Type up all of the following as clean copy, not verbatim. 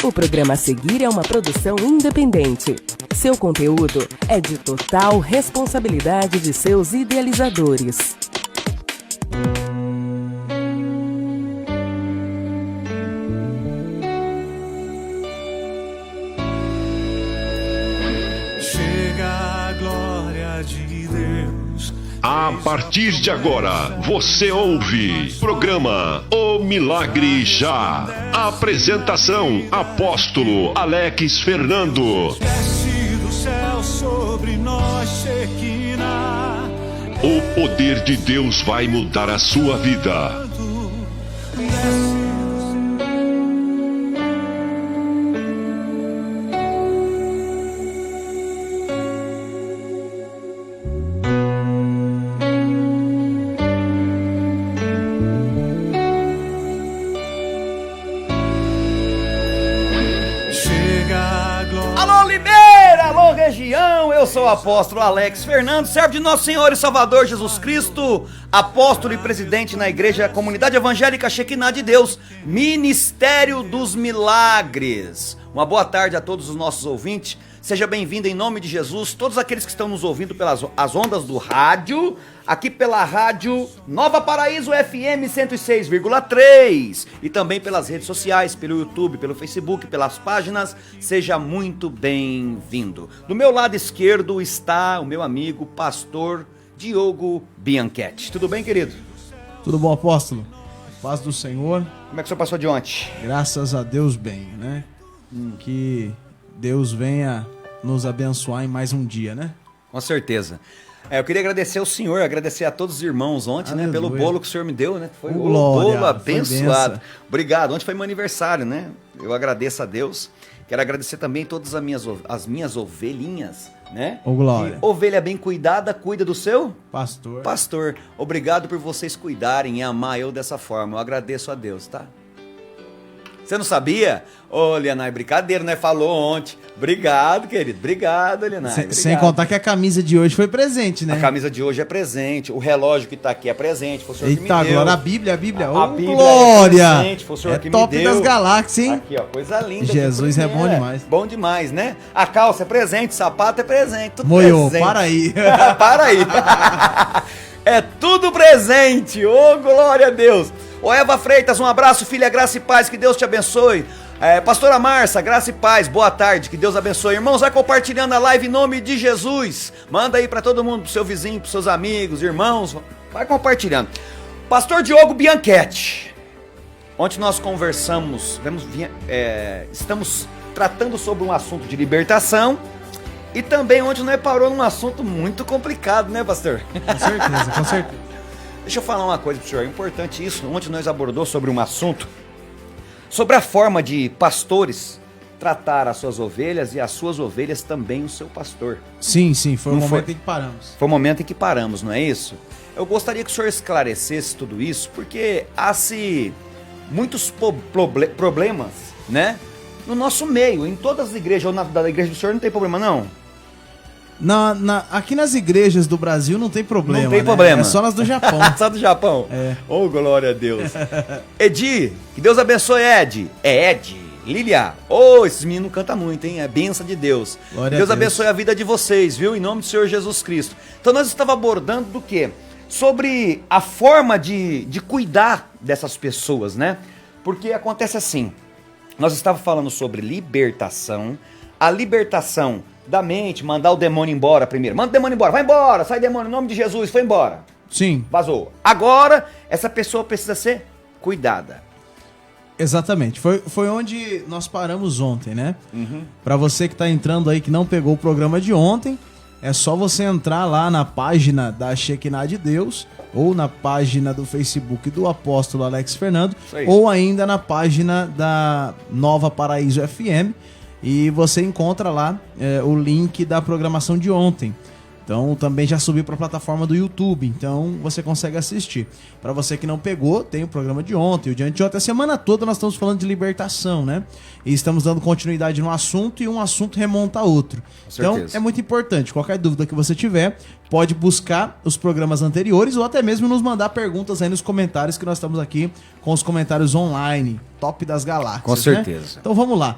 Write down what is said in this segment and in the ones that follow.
O programa a seguir é uma produção independente. Seu conteúdo é de total responsabilidade de seus idealizadores. A partir de agora, você ouve programa O Milagre Já. Apresentação, Apóstolo Alex Fernando. O poder de Deus vai mudar a sua vida. Eu sou o apóstolo Alex Fernando, servo de nosso Senhor e Salvador Jesus Cristo, apóstolo e presidente na igreja Comunidade Evangélica Shekinah de Deus, Ministério dos Milagres. Uma boa tarde a todos os nossos ouvintes, seja bem-vindo em nome de Jesus, todos aqueles que estão nos ouvindo pelas as ondas do rádio, aqui pela rádio Nova Paraíso FM 106,3 e também pelas redes sociais, pelo YouTube, pelo Facebook, pelas páginas, seja muito bem-vindo. Do meu lado esquerdo está o meu amigo pastor Diogo Bianchetti. Tudo bem, querido? Tudo bom, apóstolo? Paz do Senhor. Como é que o senhor passou de ontem? Graças a Deus bem, né? Que Deus venha nos abençoar em mais um dia, né? Com certeza. Eu queria agradecer ao senhor, agradecer a todos os irmãos ontem, né? Pelo bolo que o senhor me deu, né? Foi um bolo abençoado. Obrigado. Ontem foi meu aniversário, né? Eu agradeço a Deus. Quero agradecer também todas as minhas ovelhinhas, né? Ô, glória. Que ovelha bem cuidada, cuida do seu pastor. Pastor, obrigado por vocês cuidarem e amar eu dessa forma. Eu agradeço a Deus, tá? Você não sabia? Ô, Lianai, brincadeira, né? Falou ontem. Obrigado, querido. Obrigado, Lianai. Sem contar que a camisa de hoje foi presente, né? A camisa de hoje é presente. O relógio que tá aqui é presente. Foi o senhor que me deu. Eita, glória. A Bíblia. A Bíblia glória. É presente. Foi o senhor que me deu. Top das galáxias, hein? Aqui, ó. Coisa linda. Jesus é bom demais. Bom demais, né? A calça é presente, sapato é presente. Tudo Moiô, presente. para aí. Para aí. É tudo presente. Ô, glória a Deus. Ô, Eva Freitas, um abraço, filha, graça e paz. Que Deus te abençoe. Pastora Márcia, graça e paz, boa tarde, que Deus abençoe. Irmãos, vai compartilhando a live em nome de Jesus. Manda aí pra todo mundo, pro seu vizinho, pros seus amigos, irmãos. Vai compartilhando. Pastor Diogo Bianchetti. Ontem nós conversamos, estamos tratando sobre um assunto de libertação. E também ontem nós parou num assunto muito complicado, né, pastor? Com certeza, com certeza. Deixa eu falar uma coisa pro senhor, é importante isso. Ontem nós abordou sobre um assunto sobre a forma de pastores tratar as suas ovelhas e as suas ovelhas também o seu pastor. Sim, foi o momento em que paramos. Foi o momento em que paramos, não é isso? Eu gostaria que o senhor esclarecesse tudo isso, porque há-se muitos problemas, né? No nosso meio, em todas as igrejas, ou da igreja do senhor não tem problema, não? Aqui nas igrejas do Brasil não tem problema. Não tem problema. É só nas do Japão. Só do Japão? É. Oh, glória a Deus. Edi, que Deus abençoe, Ed. É Ed, Lilia. Oh, esses meninos cantam muito, hein? É bênção de Deus. Glória Deus a Deus. abençoe a vida de vocês, viu? Em nome do Senhor Jesus Cristo. Então nós estávamos abordando do quê? Sobre a forma de cuidar dessas pessoas, né? Porque acontece assim. Nós estávamos falando sobre libertação. A libertação da mente, mandar o demônio embora primeiro. Manda o demônio embora, vai embora, sai demônio, em nome de Jesus, foi embora. Sim. Vazou. Agora, essa pessoa precisa ser cuidada. Exatamente. Foi onde nós paramos ontem, né? Pra você que tá entrando aí, que não pegou o programa de ontem, é só você entrar lá na página da Shekinah de Deus, ou na página do Facebook do apóstolo Alex Fernando, ou ainda na página da Nova Paraíso FM, e você encontra lá o link da programação de ontem. Então também já subiu para a plataforma do YouTube, então você consegue assistir. Para você que não pegou, tem o programa de ontem, o de anteontem, a semana toda nós estamos falando de libertação, né? E estamos dando continuidade no assunto e um assunto remonta a outro. Então é muito importante, qualquer dúvida que você tiver, pode buscar os programas anteriores ou até mesmo nos mandar perguntas aí nos comentários, que nós estamos aqui com os comentários online. top das galáxias. Com certeza. Né? Então vamos lá.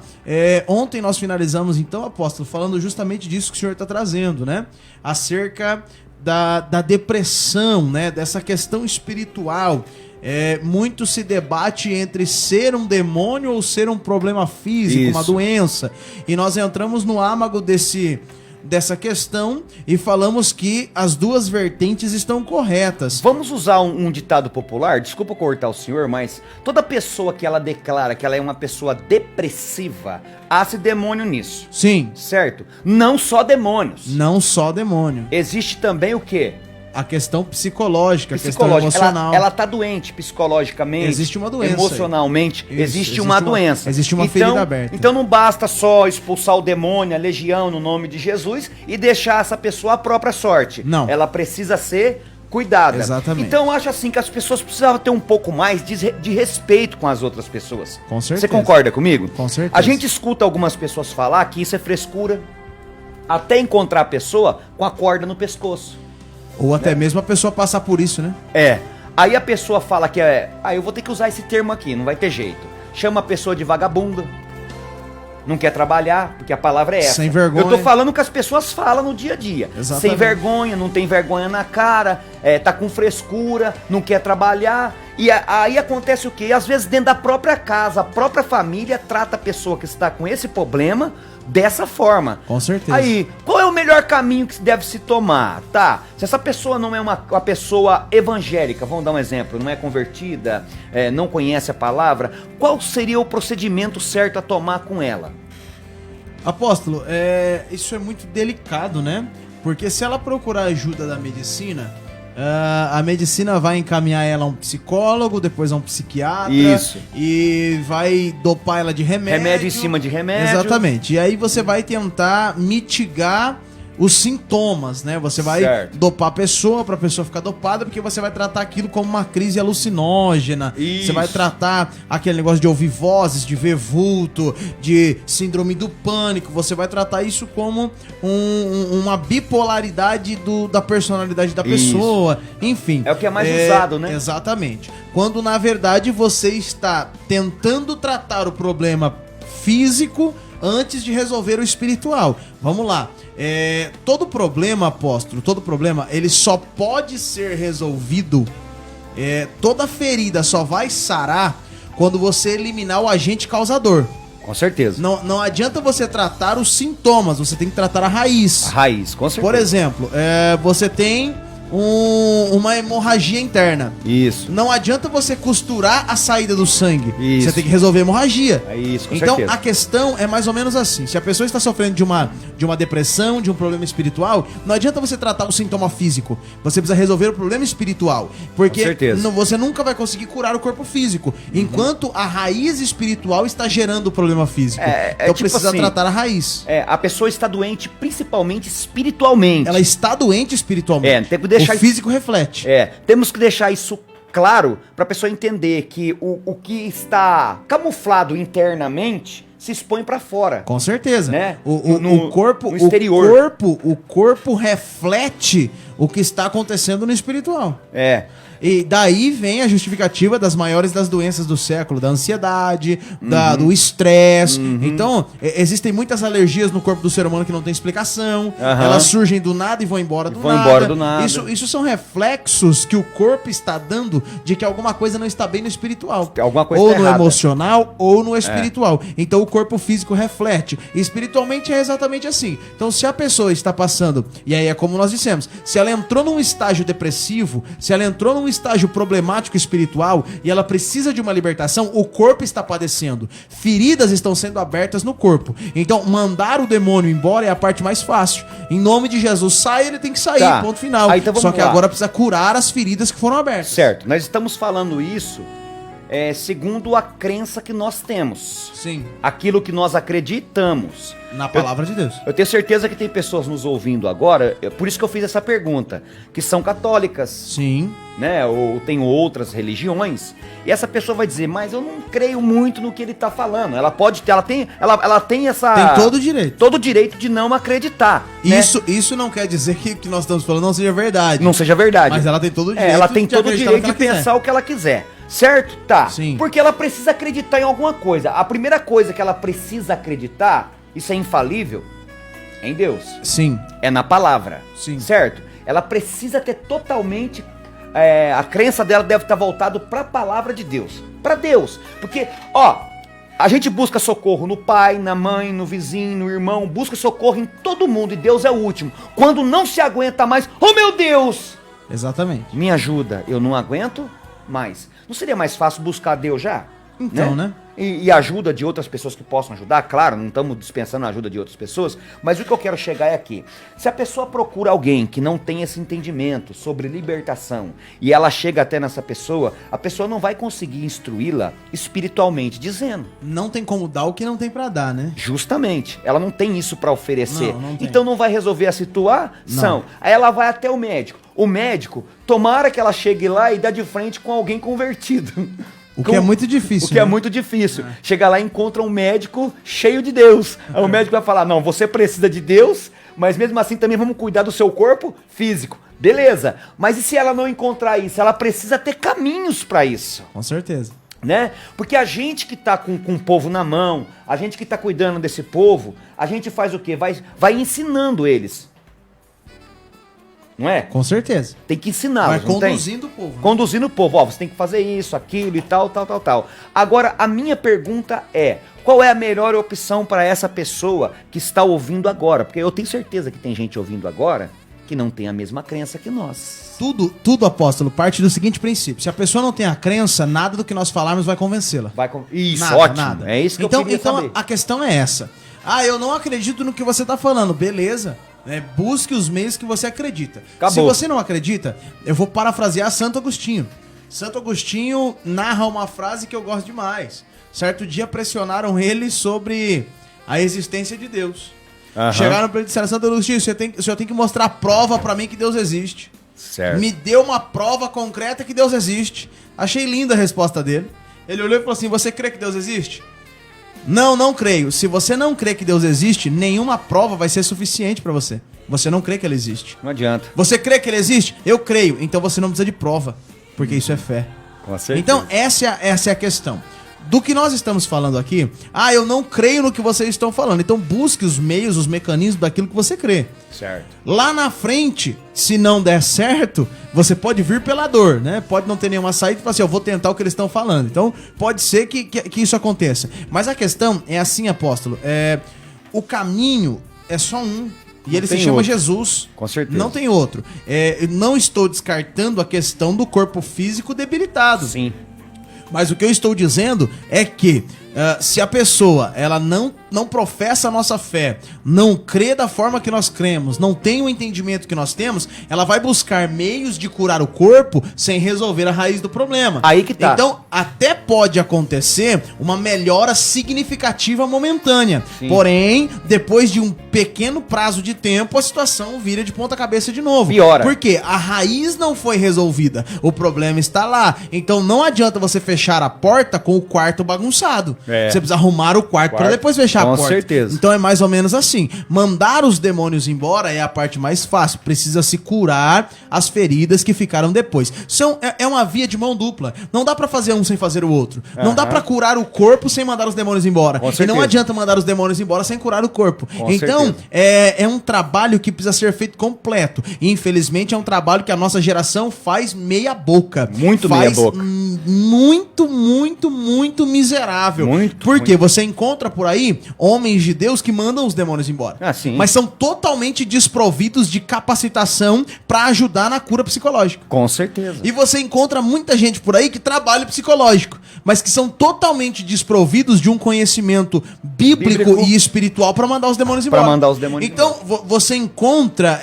Ontem nós finalizamos, então, apóstolo, falando justamente disso que o senhor está trazendo, né? Acerca da depressão, né? Dessa questão espiritual. Muito se debate entre ser um demônio ou ser um problema físico, uma doença. E nós entramos no âmago dessa questão e falamos que as duas vertentes estão corretas. Vamos usar um ditado popular? Desculpa cortar o senhor, mas toda pessoa que ela declara que ela é uma pessoa depressiva, há-se demônio nisso. Sim. Certo? Não só demônios. Não só demônio. Existe também o quê? A questão psicológica, a questão emocional. Ela tá doente psicologicamente. Existe uma doença. Emocionalmente. Existe uma doença. Existe uma ferida aberta. Então não basta só expulsar o demônio, a legião, no nome de Jesus e deixar essa pessoa à própria sorte. Não. Ela precisa ser cuidada. Exatamente. Então eu acho assim que as pessoas precisavam ter um pouco mais de respeito com as outras pessoas. Com certeza. Você concorda comigo? Com certeza. A gente escuta algumas pessoas falar que isso é frescura, até encontrar a pessoa com a corda no pescoço. Ou até mesmo a pessoa passar por isso, né? Aí a pessoa fala que eu vou ter que usar esse termo aqui, não vai ter jeito. Chama a pessoa de vagabunda. Não quer trabalhar, porque a palavra é essa. Sem vergonha. Eu tô falando o que as pessoas falam no dia a dia. Exatamente. Sem vergonha, não tem vergonha na cara, tá com frescura, não quer trabalhar. E aí acontece o quê? Às vezes dentro da própria casa, a própria família trata a pessoa que está com esse problema dessa forma. Com certeza. Aí, qual é o melhor caminho que deve se tomar? Tá, se essa pessoa não é uma pessoa evangélica, vamos dar um exemplo, não é convertida, não conhece a palavra, qual seria o procedimento certo a tomar com ela? Apóstolo, isso é muito delicado, né? Porque se ela procurar ajuda da medicina, a medicina vai encaminhar ela a um psicólogo, depois a um psiquiatra. Isso. E vai dopar ela de remédio. Remédio em cima de remédio. Exatamente. E aí você vai tentar mitigar os sintomas, né? Você vai dopar a pessoa pra pessoa ficar dopada, porque você vai tratar aquilo como uma crise alucinógena. Isso. Você vai tratar aquele negócio de ouvir vozes, de ver vulto, de síndrome do pânico. Você vai tratar isso como uma bipolaridade da personalidade da pessoa. Enfim. É o que é mais usado, né? Exatamente. Quando na verdade você está tentando tratar o problema físico antes de resolver o espiritual. Vamos lá. Todo problema, apóstolo, ele só pode ser resolvido, toda ferida só vai sarar quando você eliminar o agente causador. Com certeza. Não adianta você tratar os sintomas, você tem que tratar a raiz. A raiz, com certeza. Por exemplo, você tem uma hemorragia interna. Isso. Não adianta você costurar a saída do sangue. Isso. Você tem que resolver a hemorragia. É isso, com então, certeza. a questão é mais ou menos assim. Se a pessoa está sofrendo de uma depressão, de um problema espiritual, não adianta você tratar o sintoma físico. Você precisa resolver o problema espiritual. Porque com certeza. Você nunca vai conseguir curar o corpo físico. Enquanto a raiz espiritual está gerando o problema físico. Então tipo precisa assim, tratar a raiz. A pessoa está doente principalmente espiritualmente. Ela está doente espiritualmente. Tem que deixar o físico reflete. Temos que deixar isso claro para a pessoa entender que o que está camuflado internamente se expõe para fora. Com certeza. Né? O corpo, no exterior. O corpo reflete o que está acontecendo no espiritual. E daí vem a justificativa das maiores das doenças do século, da ansiedade, do estresse. Então, existem muitas alergias no corpo do ser humano que não tem explicação. Elas surgem do nada e vão embora do nada. Isso são reflexos que o corpo está dando de que alguma coisa não está bem no espiritual. Alguma coisa ou tá no errada. emocional ou no espiritual. Então o corpo físico reflete. E espiritualmente é exatamente assim. Então se a pessoa está passando, e aí é como nós dissemos, se ela entrou num estágio depressivo, se ela entrou num estágio problemático espiritual e ela precisa de uma libertação, o corpo está padecendo. Feridas estão sendo abertas no corpo. Então, mandar o demônio embora é a parte mais fácil. Em nome de Jesus, sai, ele tem que sair, ponto final. Então só que agora precisa curar as feridas que foram abertas. Certo, nós estamos falando isso segundo a crença que nós temos. Sim. Aquilo que nós acreditamos. Na palavra de Deus. Eu tenho certeza que tem pessoas nos ouvindo agora, por isso que eu fiz essa pergunta, que são católicas. Sim. Né? Ou tem outras religiões. E essa pessoa vai dizer, mas eu não creio muito no que ele está falando. Ela tem essa... Tem todo o direito. Todo o direito de não acreditar. Né? Isso não quer dizer que o que nós estamos falando não seja verdade. Não seja verdade. Mas ela tem todo o direito ela tem todo o acreditar direito no de que ela pensar o que ela quiser. Certo? Tá. Sim. Porque ela precisa acreditar em alguma coisa. A primeira coisa que ela precisa acreditar, isso é infalível, é em Deus. Sim. É na palavra. Sim. Certo? Ela precisa ter totalmente... a crença dela deve estar voltada para a palavra de Deus. Para Deus. Porque, a gente busca socorro no pai, na mãe, no vizinho, no irmão. Busca socorro em todo mundo e Deus é o último. Quando não se aguenta mais, oh meu Deus! Exatamente. Me ajuda, eu não aguento mais. Não seria mais fácil buscar Deus já? Então, né? E ajuda de outras pessoas que possam ajudar, claro, não estamos dispensando a ajuda de outras pessoas, mas o que eu quero chegar é aqui. Se a pessoa procura alguém que não tem esse entendimento sobre libertação e ela chega até nessa pessoa, a pessoa não vai conseguir instruí-la espiritualmente, dizendo. Não tem como dar o que não tem pra dar, né? Justamente, ela não tem isso pra oferecer. Não tem. Então não vai resolver a situação. Não. Aí ela vai até o médico. O médico, tomara que ela chegue lá e dá de frente com alguém convertido. O que é muito difícil. O que é né? muito difícil. Chega lá e encontra um médico cheio de Deus. Aí o médico vai falar, não, você precisa de Deus, mas mesmo assim também vamos cuidar do seu corpo físico. Beleza, mas e se ela não encontrar isso? Ela precisa ter caminhos para isso. Com certeza. Né? Porque a gente que tá com o povo na mão, a gente que tá cuidando desse povo, a gente faz o quê? Vai ensinando eles. Não é? Com certeza. Tem que ensiná-los, Vai não tem? conduzindo o povo. Né? Conduzindo o povo, você tem que fazer isso, aquilo e tal. Agora, a minha pergunta é, qual é a melhor opção para essa pessoa que está ouvindo agora? Porque eu tenho certeza que tem gente ouvindo agora que não tem a mesma crença que nós. Tudo, apóstolo, parte do seguinte princípio. Se a pessoa não tem a crença, nada do que nós falarmos vai convencê-la. Isso, nada, ótimo. Nada. É isso que eu queria saber. Então, a questão é essa. Eu não acredito no que você está falando. Beleza. Busque os meios que você acredita. Acabou. Se você não acredita, eu vou parafrasear Santo Agostinho. Santo Agostinho narra uma frase que eu gosto demais. Certo dia pressionaram ele sobre a existência de Deus. Chegaram para ele e disseram, Santo Agostinho, o senhor tem que mostrar prova para mim que Deus existe. Certo. Me deu uma prova concreta que Deus existe. Achei linda a resposta dele. Ele olhou e falou assim, você crê que Deus existe? Não creio. Se você não crê que Deus existe, nenhuma prova vai ser suficiente pra você. Você não crê que ele existe. Não adianta. Você crê que ele existe? Eu creio. Então você não precisa de prova, porque isso é fé. Com certeza. Então essa é a questão. Do que nós estamos falando aqui, eu não creio no que vocês estão falando. Então busque os meios, os mecanismos daquilo que você crê. Certo. Lá na frente, se não der certo, você pode vir pela dor, né? Pode não ter nenhuma saída e falar assim, eu vou tentar o que eles estão falando. Então, pode ser que isso aconteça. Mas a questão é assim, apóstolo, o caminho é só um. E ele se chama outro. Jesus. Com certeza. Não tem outro. Não estou descartando a questão do corpo físico debilitado. Sim. Mas o que eu estou dizendo é que se a pessoa ela não professa a nossa fé, não crê da forma que nós cremos, não tem o entendimento que nós temos, ela vai buscar meios de curar o corpo sem resolver a raiz do problema. Aí que tá. Então, até pode acontecer uma melhora significativa momentânea. Sim. Porém, depois de um pequeno prazo de tempo, a situação vira de ponta cabeça de novo. Piora. Porque a raiz não foi resolvida. O problema está lá. Então, não adianta você fechar a porta com o quarto bagunçado. Você precisa arrumar o quarto para depois fechar a porta. Com certeza. Então é mais ou menos assim. Mandar os demônios embora é a parte mais fácil. Precisa se curar as feridas que ficaram depois. É uma via de mão dupla. Não dá para fazer um sem fazer o outro. Não dá para curar o corpo sem mandar os demônios embora. Com e certeza. não adianta mandar os demônios embora sem curar o corpo. Com então certeza. é um trabalho que precisa ser feito completo. E infelizmente é um trabalho que a nossa geração faz meia boca. Muito faz meia boca. Muito miserável. Muito. Porque você encontra por aí homens de Deus que mandam os demônios embora. Sim. Mas são totalmente desprovidos de capacitação pra ajudar na cura psicológica. Com certeza. E você encontra muita gente por aí que trabalha psicológico, mas que são totalmente desprovidos de um conhecimento bíblico e espiritual pra mandar os demônios embora. Pra mandar os demônios então, você encontra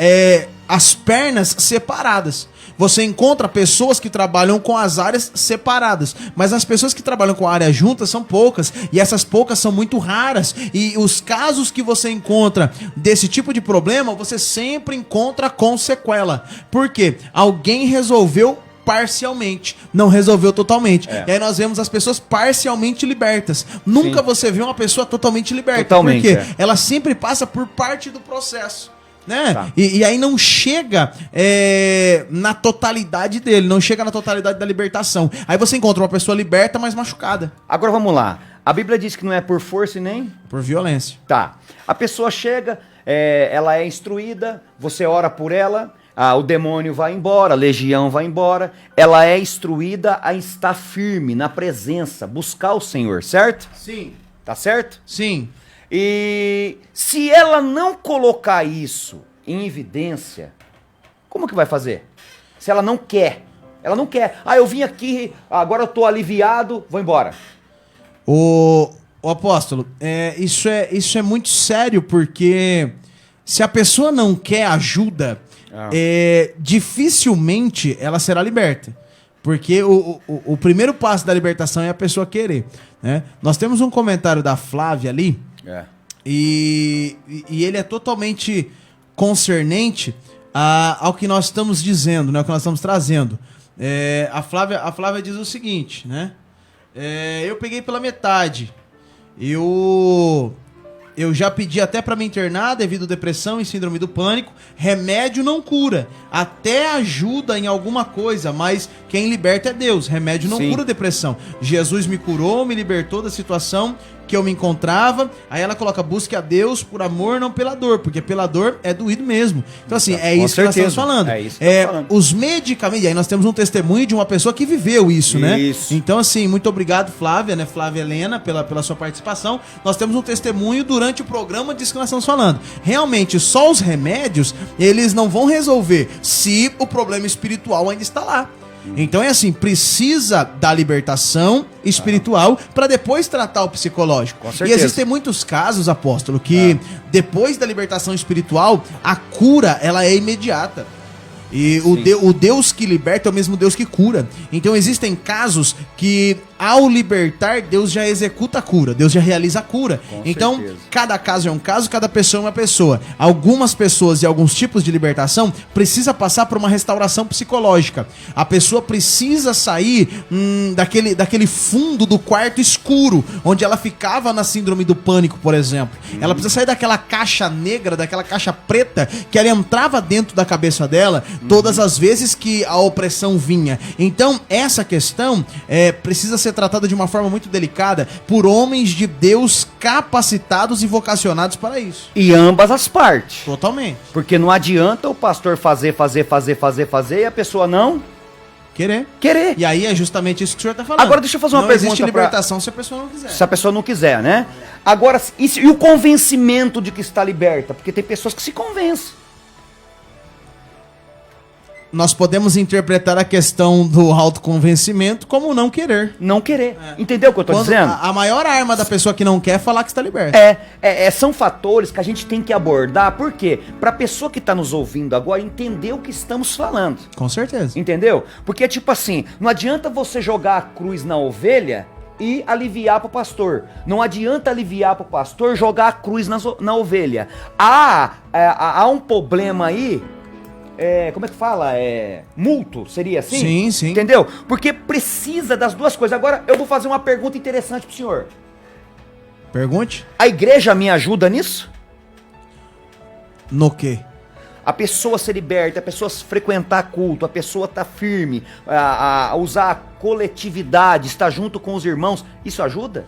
as pernas separadas. Você encontra pessoas que trabalham com as áreas separadas, mas as pessoas que trabalham com a área juntas são poucas, e essas poucas são muito raras, e os casos que você encontra desse tipo de problema, você sempre encontra com sequela. Por quê? Alguém resolveu parcialmente, não resolveu totalmente. E aí nós vemos as pessoas parcialmente libertas. Nunca você vê uma pessoa totalmente liberta. Totalmente, porque ela sempre passa por parte do processo. né? Tá. E aí não chega na totalidade dele, não chega na totalidade da libertação. Aí você encontra uma pessoa liberta, mas machucada. Agora vamos lá. A Bíblia diz que não é por força e nem... Por violência. Tá. A pessoa chega, ela é instruída, você ora por ela, o demônio vai embora, a legião vai embora. Ela é instruída a estar firme na presença, buscar o Senhor, certo? Sim. Tá certo? Sim. E se ela não colocar isso em evidência, como que vai fazer? Se ela não quer. Ela não quer. Eu vim aqui, agora eu tô aliviado, vou embora. O apóstolo, isso é muito sério, porque se a pessoa não quer ajuda, dificilmente ela será liberta. Porque o primeiro passo da libertação é a pessoa querer, né? Nós temos um comentário da Flávia ali, e ele é totalmente concernente ao que nós estamos dizendo, né? O que nós estamos trazendo. A Flávia diz o seguinte, né? Eu peguei pela metade. Eu já pedi até pra me internar devido à depressão e síndrome do pânico. Remédio não cura. Até ajuda em alguma coisa, mas quem liberta é Deus. Remédio não cura depressão. Jesus me curou, me libertou da situação que eu me encontrava. Aí ela coloca, busque a Deus por amor, não pela dor, porque pela dor é doído mesmo. Então assim, é isso que nós estamos falando. É isso que estamos falando. Os medicamentos, e aí nós temos um testemunho de uma pessoa que viveu isso, né? Isso. Então assim, muito obrigado, Flávia, né? Flávia Helena, pela sua participação. Nós temos um testemunho durante o programa disso que nós estamos falando. Realmente, só os remédios, eles não vão resolver se o problema espiritual ainda está lá. Então é assim, precisa da libertação espiritual para depois tratar o psicológico. Com certeza. E existem muitos casos, apóstolo, que depois da libertação espiritual, a cura ela é imediata. E o Deus que liberta é o mesmo Deus que cura. Então existem casos que, ao libertar, Deus já executa a cura, Deus já realiza a cura. Então, certeza. cada caso é um caso, cada pessoa é uma pessoa. Algumas pessoas e alguns tipos de libertação precisa passar por uma restauração psicológica. A pessoa precisa sair daquele fundo do quarto escuro, onde ela ficava na síndrome do pânico, por exemplo. Ela precisa sair daquela caixa negra, daquela caixa preta, que ela entrava dentro da cabeça dela todas as vezes que a opressão vinha. Então, essa questão precisa ser tratada de uma forma muito delicada por homens de Deus capacitados e vocacionados para isso. E ambas as partes. Totalmente. Porque não adianta o pastor fazer e a pessoa não Querer. querer. E aí é justamente isso que o senhor está falando. Agora deixa eu fazer uma pergunta. Não existe libertação se a pessoa não quiser. Se a pessoa não quiser, né? Agora, e o convencimento de que está liberta? Porque tem pessoas que se convencem. Nós podemos interpretar a questão do autoconvencimento como não querer. Não querer. Entendeu o que eu tô Quando dizendo? a maior arma da pessoa que não quer é falar que está liberta. São fatores que a gente tem que abordar. Por quê? Pra pessoa que tá nos ouvindo agora entender o que estamos falando. Com certeza. Entendeu? Porque, tipo assim, não adianta você jogar a cruz na ovelha e aliviar pro pastor. Não adianta aliviar pro pastor jogar a cruz na ovelha. Há um problema aí. Como é que fala? Mútuo, seria assim? Sim, sim. Entendeu? Porque precisa das duas coisas. Agora, eu vou fazer uma pergunta interessante pro senhor. Pergunte. A igreja me ajuda nisso? No quê? A pessoa ser liberta, a pessoa frequentar culto, a pessoa tá firme, a usar a coletividade, estar junto com os irmãos, isso ajuda?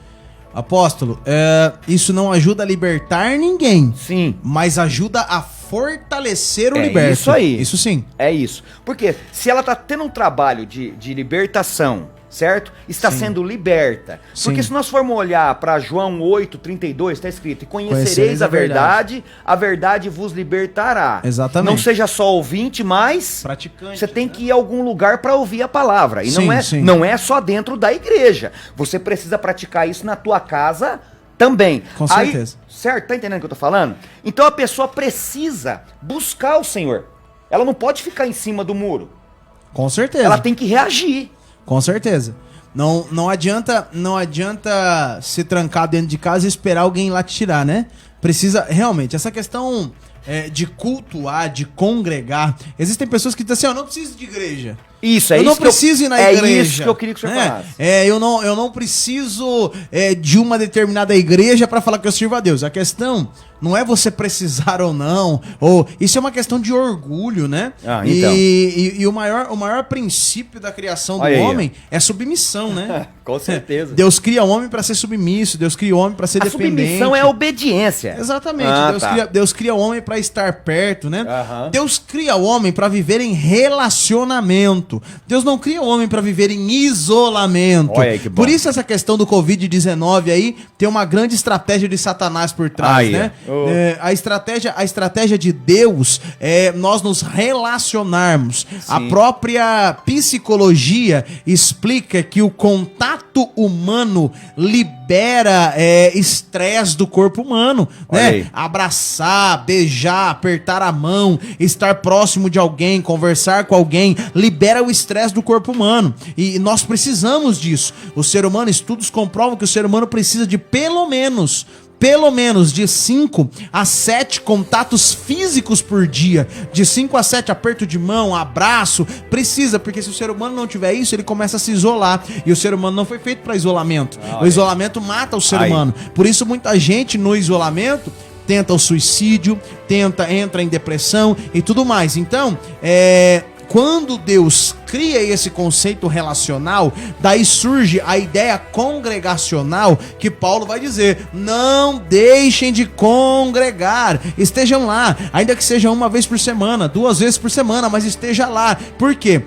Apóstolo, isso não ajuda a libertar ninguém. Sim. Mas ajuda a fortalecer o liberto. Isso aí. Isso sim. É isso. Porque se ela tá tendo um trabalho de libertação, certo? Está sendo liberta. Porque se nós formos olhar para João 8:32, está escrito: e conhecereis a verdade vos libertará. Exatamente. Não seja só ouvinte, mas praticante. Você tem que ir a algum lugar para ouvir a palavra. E Sim, não é só dentro da igreja. Você precisa praticar isso na tua casa também. Com certeza. Certo? Tá entendendo o que eu tô falando? Então a pessoa precisa buscar o Senhor. Ela não pode ficar em cima do muro. Com certeza. Ela tem que reagir. Com certeza. Não adianta se trancar dentro de casa e esperar alguém lá te tirar, né? precisa realmente, essa questão de cultuar, de congregar, existem pessoas que dizem assim, eu não preciso de igreja. Isso, eu não preciso ir na igreja. É isso que eu queria que o senhor falasse. Eu não preciso de uma determinada igreja para falar que eu sirvo a Deus. A questão não é você precisar ou não, ou isso é uma questão de orgulho, né? Então. E o maior princípio da criação do homem é submissão, né? Com certeza. Deus cria o homem para ser submisso, Deus cria o homem para ser dependente. A submissão é a obediência. Exatamente. Deus cria o homem para estar perto, né? Deus cria o homem para viver em relacionamento. Deus não cria o homem para viver em isolamento. Olha aí, que bom. Por isso essa questão do Covid-19 aí tem uma grande estratégia de Satanás por trás, né? A estratégia de Deus é nós nos relacionarmos. Sim. A própria psicologia explica que o contato humano libera estresse do corpo humano, né? Abraçar, beijar, apertar a mão, estar próximo de alguém, conversar com alguém, libera o estresse do corpo humano. E nós precisamos disso. O ser humano, estudos comprovam que o ser humano precisa de pelo menos de 5 a 7 contatos físicos por dia. De 5 a 7 aperto de mão, abraço. Precisa, porque se o ser humano não tiver isso, ele começa a se isolar. E o ser humano não foi feito para isolamento. O isolamento mata o ser humano. Por isso muita gente no isolamento tenta o suicídio, entra em depressão e tudo mais. Então, quando Deus cria esse conceito relacional, daí surge a ideia congregacional, que Paulo vai dizer, não deixem de congregar, estejam lá, ainda que seja uma vez por semana, 2 vezes por semana, mas esteja lá. Por quê?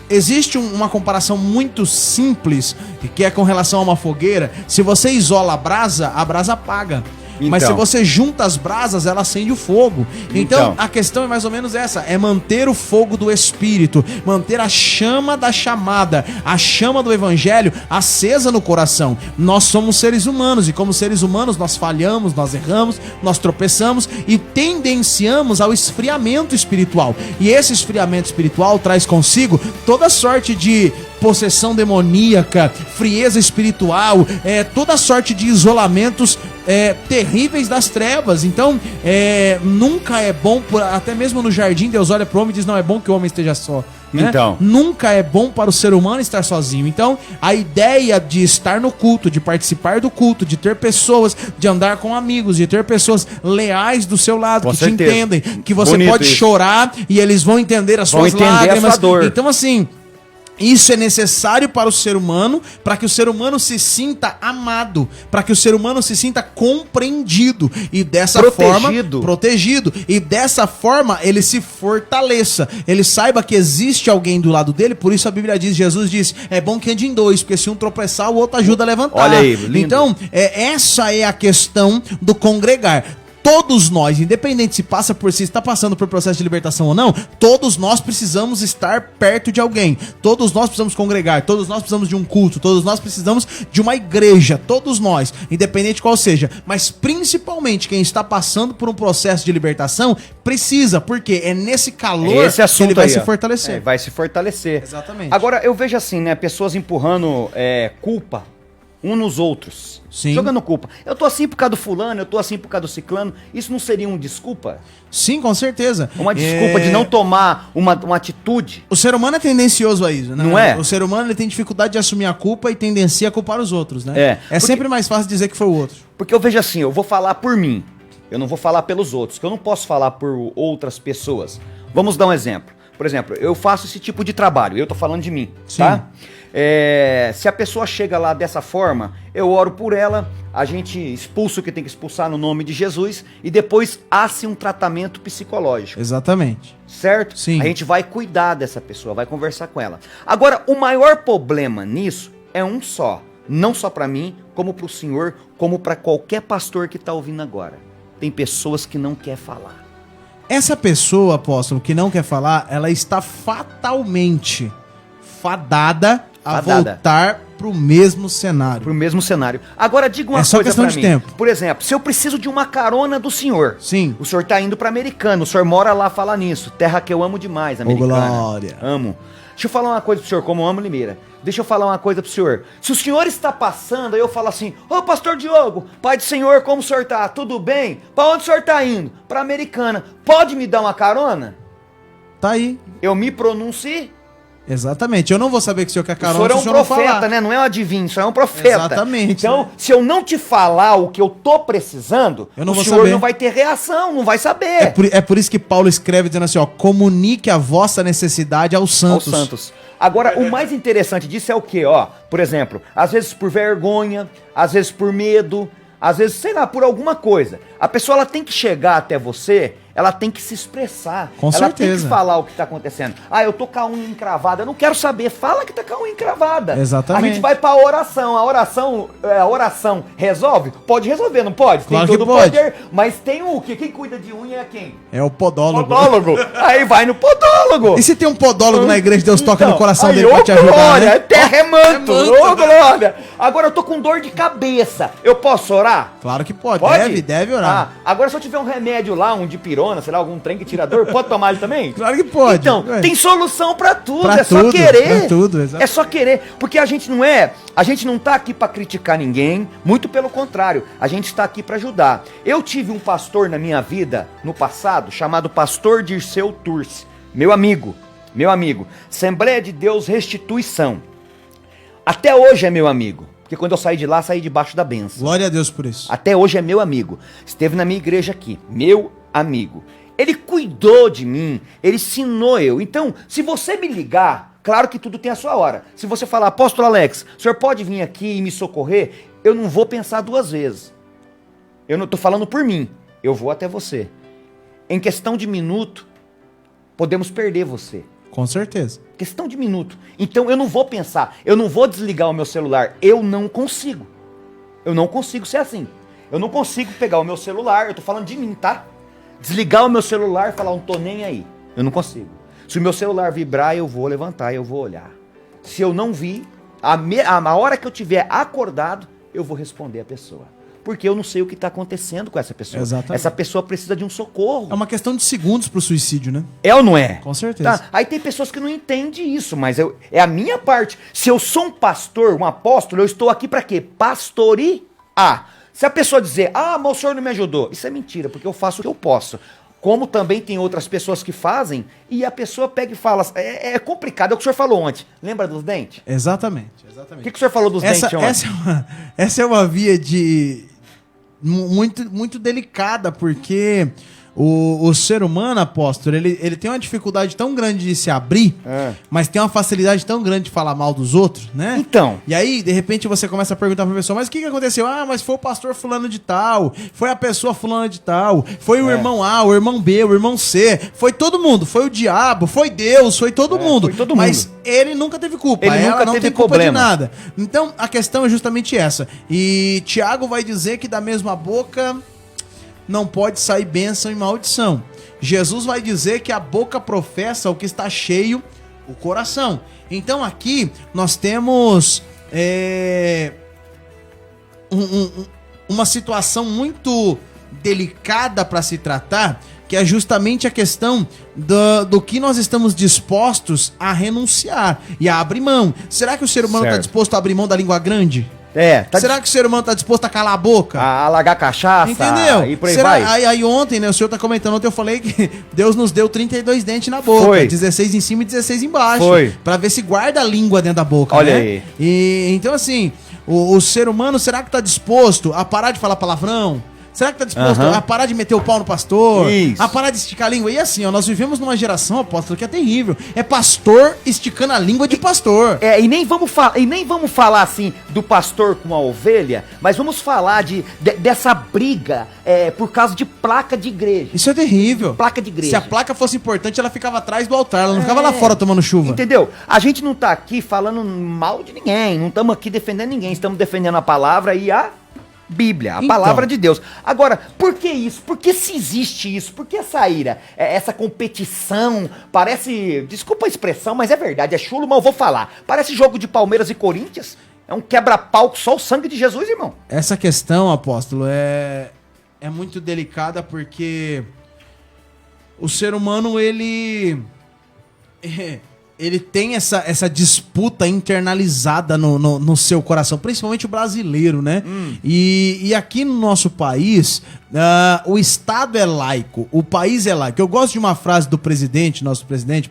Existe uma comparação muito simples, que é com relação a uma fogueira. Se você isola a brasa apaga. Então. Mas se você junta as brasas, ela acende o fogo. Então, a questão é mais ou menos essa. É manter o fogo do Espírito. Manter a chama da chamada. A chama do Evangelho acesa no coração. Nós somos seres humanos. E como seres humanos, nós falhamos, nós erramos, nós tropeçamos e tendenciamos ao esfriamento espiritual. E esse esfriamento espiritual traz consigo toda sorte de possessão demoníaca, frieza espiritual, toda sorte de isolamentos terríveis das trevas. Então, nunca é bom, até mesmo no jardim, Deus olha para o homem e diz, não é bom que o homem esteja só. Né? Então. Nunca é bom para o ser humano estar sozinho. Então, a ideia de estar no culto, de participar do culto, de ter pessoas, de andar com amigos, de ter pessoas leais do seu lado, com que certeza. Te entendem, que você bonito pode isso. chorar e eles vão entender as suas lágrimas. A sua dor. Então, assim, isso é necessário para o ser humano, para que o ser humano se sinta amado, para que o ser humano se sinta compreendido e dessa forma protegido, e dessa forma ele se fortaleça, ele saiba que existe alguém do lado dele. Por isso a Bíblia diz, Jesus diz, é bom que ande em 2, porque se um tropeçar, o outro ajuda a levantar. Olha aí, lindo. Então, essa é a questão do congregar. Todos nós, independente se está passando por processo de libertação ou não, todos nós precisamos estar perto de alguém. Todos nós precisamos congregar, todos nós precisamos de um culto, todos nós precisamos de uma igreja, todos nós, independente qual seja. Mas principalmente quem está passando por um processo de libertação precisa, porque é nesse calor que ele vai se fortalecer. Vai se fortalecer. Exatamente. Agora, eu vejo assim, né, pessoas empurrando culpa uns nos outros. Sim. Jogando culpa. Eu tô assim por causa do fulano, eu tô assim por causa do ciclano. Isso não seria uma desculpa? Sim, com certeza. Uma desculpa de não tomar uma atitude? O ser humano é tendencioso a isso, né? Não é? O ser humano ele tem dificuldade de assumir a culpa e tendencia a culpar os outros, né? Sempre mais fácil dizer que foi o outro. Porque eu vejo assim, eu vou falar por mim. Eu não vou falar pelos outros, que eu não posso falar por outras pessoas. Vamos dar um exemplo. Por exemplo, eu faço esse tipo de trabalho, eu tô falando de mim, sim, tá? Se a pessoa chega lá dessa forma, eu oro por ela, a gente expulsa o que tem que expulsar no nome de Jesus e depois há-se um tratamento psicológico. Exatamente. Certo? Sim. A gente vai cuidar dessa pessoa, vai conversar com ela. Agora, o maior problema nisso é um só. Não só para mim, como para o senhor, como para qualquer pastor que tá ouvindo agora. Tem pessoas que não querem falar. Essa pessoa, apóstolo, que não quer falar, ela está fatalmente fadada a voltar pro mesmo cenário. Pro mesmo cenário. Agora, diga uma coisa pra mim. É só questão de tempo. Por exemplo, se eu preciso de uma carona do senhor. Sim. O senhor tá indo pra Americana, o senhor mora lá, fala nisso. Terra que eu amo demais, Americana. Glória. Amo. Deixa eu falar uma coisa pro senhor, como eu amo Limeira. deixa eu falar uma coisa pro senhor. Se o senhor está passando, aí eu falo assim, ô pastor Diogo, pai do senhor, como o senhor tá? Tudo bem? Pra onde o senhor tá indo? Pra Americana. Pode me dar uma carona? Tá aí. Eu me pronuncie? Exatamente. Eu não vou saber que o senhor quer O carona senhor é se um o senhor não profeta, falar. né? Não é um adivinho, o senhor é um profeta. Exatamente. Então, se eu não te falar o que eu tô precisando, Eu não o vou senhor saber. não vai ter reação, não vai saber. É por isso que Paulo escreve dizendo assim, ó, comunique a vossa necessidade aos santos. Aos santos. Agora, o mais interessante disso é o quê? Ó, por exemplo, às vezes por vergonha, às vezes por medo, às vezes, sei lá, por alguma coisa. A pessoa ela tem que chegar até você, ela tem que se expressar. Com ela tem certeza. que falar o que tá acontecendo. Ah, eu tô com a unha encravada. Eu não quero saber. Fala que tá com a unha encravada. Exatamente. A gente vai pra oração. A oração resolve? Pode resolver, não pode? Claro tem que todo o pode. poder. Mas tem o quê? Quem cuida de unha é quem? É o podólogo. Podólogo. Aí vai no podólogo. E se tem um podólogo na igreja, Deus toca no coração aí, dele pra te ajudar, glória, né? terra é manto, É manto. ô glória. Agora eu tô com dor de cabeça, eu posso orar? Claro que pode. Pode? Deve orar. Ah, agora se eu tiver um remédio lá, um dipirona, sei lá, algum trem que tira dor, pode tomar ele também? Claro que pode. Então, Ué. tem solução pra tudo, Pra é só tudo, querer. pra tudo, exatamente. É só querer, porque a gente não tá aqui pra criticar ninguém, muito pelo contrário, a gente está aqui pra ajudar. Eu tive um pastor na minha vida, no passado, chamado pastor Dirceu Turci, meu amigo, Assembleia de Deus Restituição. Até hoje é meu amigo, porque quando eu saí de lá, saí debaixo da bênção. Glória a Deus por isso. Até hoje é meu amigo. Esteve na minha igreja aqui. Meu amigo. Ele cuidou de mim. Ele ensinou eu. Então, se você me ligar, claro que tudo tem a sua hora. Se você falar, apóstolo Alex, o senhor pode vir aqui e me socorrer? Eu não vou pensar duas vezes. Eu não estou falando por mim. Eu vou até você. Em questão de minuto, podemos perder você. Com certeza. Questão de minuto. Então eu não vou pensar, eu não vou desligar o meu celular. Eu não consigo. Eu não consigo ser assim. Eu não consigo pegar o meu celular, eu tô falando de mim, tá? Desligar o meu celular e falar, não tô nem aí. Eu não consigo. Se o meu celular vibrar, eu vou levantar, eu vou olhar. Se eu não vi, a hora que eu tiver acordado, eu vou responder a pessoa. Porque eu não sei o que está acontecendo com essa pessoa. Exatamente. Essa pessoa precisa de um socorro. É uma questão de segundos pro suicídio, né? É ou não é? Com certeza. Tá? Aí tem pessoas que não entendem isso, mas é a minha parte. Se eu sou um pastor, um apóstolo, eu estou aqui para quê? Pastorear. Se a pessoa dizer, mas o senhor não me ajudou, isso é mentira, porque eu faço o que eu posso. Como também tem outras pessoas que fazem, e a pessoa pega e fala, é complicado, é o que o senhor falou ontem. Lembra dos dentes? Exatamente. O que o senhor falou dos dentes ontem? Essa é uma via de muito delicada, porque o ser humano, apóstolo, ele tem uma dificuldade tão grande de se abrir, mas tem uma facilidade tão grande de falar mal dos outros, né? Então. E aí, de repente, você começa a perguntar pra pessoa, mas o que aconteceu? Mas foi o pastor fulano de tal, foi a pessoa fulana de tal, foi o irmão A, o irmão B, o irmão C, foi todo mundo, foi o diabo, foi Deus, foi todo mundo. Foi todo mas mundo. ele nunca teve culpa, Ele ela nunca não teve tem culpa problema. de nada. Então, a questão é justamente essa. E Tiago vai dizer que da mesma boca não pode sair bênção e maldição. Jesus vai dizer que a boca professa o que está cheio, o coração. Então aqui nós temos uma situação muito delicada para se tratar, que é justamente a questão do que nós estamos dispostos a renunciar e a abrir mão. Será que o ser humano está Certo. disposto a abrir mão da língua grande? Será que o ser humano está disposto a calar a boca? A largar cachaça, Entendeu? e por aí Será? vai? Aí ontem, né, o senhor tá comentando, ontem eu falei que Deus nos deu 32 dentes na boca, Foi. 16 em cima e 16 embaixo. Foi. Pra ver se guarda a língua dentro da boca, Olha né? aí. E, então assim, o ser humano, será que tá disposto a parar de falar palavrão? Será que tá disposto Aham. a parar de meter o pau no pastor? Isso. A parar de esticar a língua? E assim, ó, nós vivemos numa geração, apóstolo, que é terrível. É pastor esticando a língua de pastor. E nem vamos falar assim do pastor com a ovelha, mas vamos falar dessa briga por causa de placa de igreja. Isso é terrível. Placa de igreja. Se a placa fosse importante, ela ficava atrás do altar, ela não ficava lá fora tomando chuva. Entendeu? A gente não tá aqui falando mal de ninguém, não estamos aqui defendendo ninguém, estamos defendendo a palavra e a Bíblia, a Então. palavra de Deus. Agora, por que isso? Por que se existe isso? Por que essa ira? Essa competição? Parece, desculpa a expressão, mas é verdade, é chulo, mas eu vou falar. Parece jogo de Palmeiras e Corinthians. É um quebra-pau com só o sangue de Jesus, irmão. Essa questão, apóstolo, é muito delicada porque o ser humano, ele ele tem essa disputa internalizada no seu coração, principalmente o brasileiro, né? E aqui no nosso país, o Estado é laico, o país é laico. Eu gosto de uma frase do presidente, nosso presidente,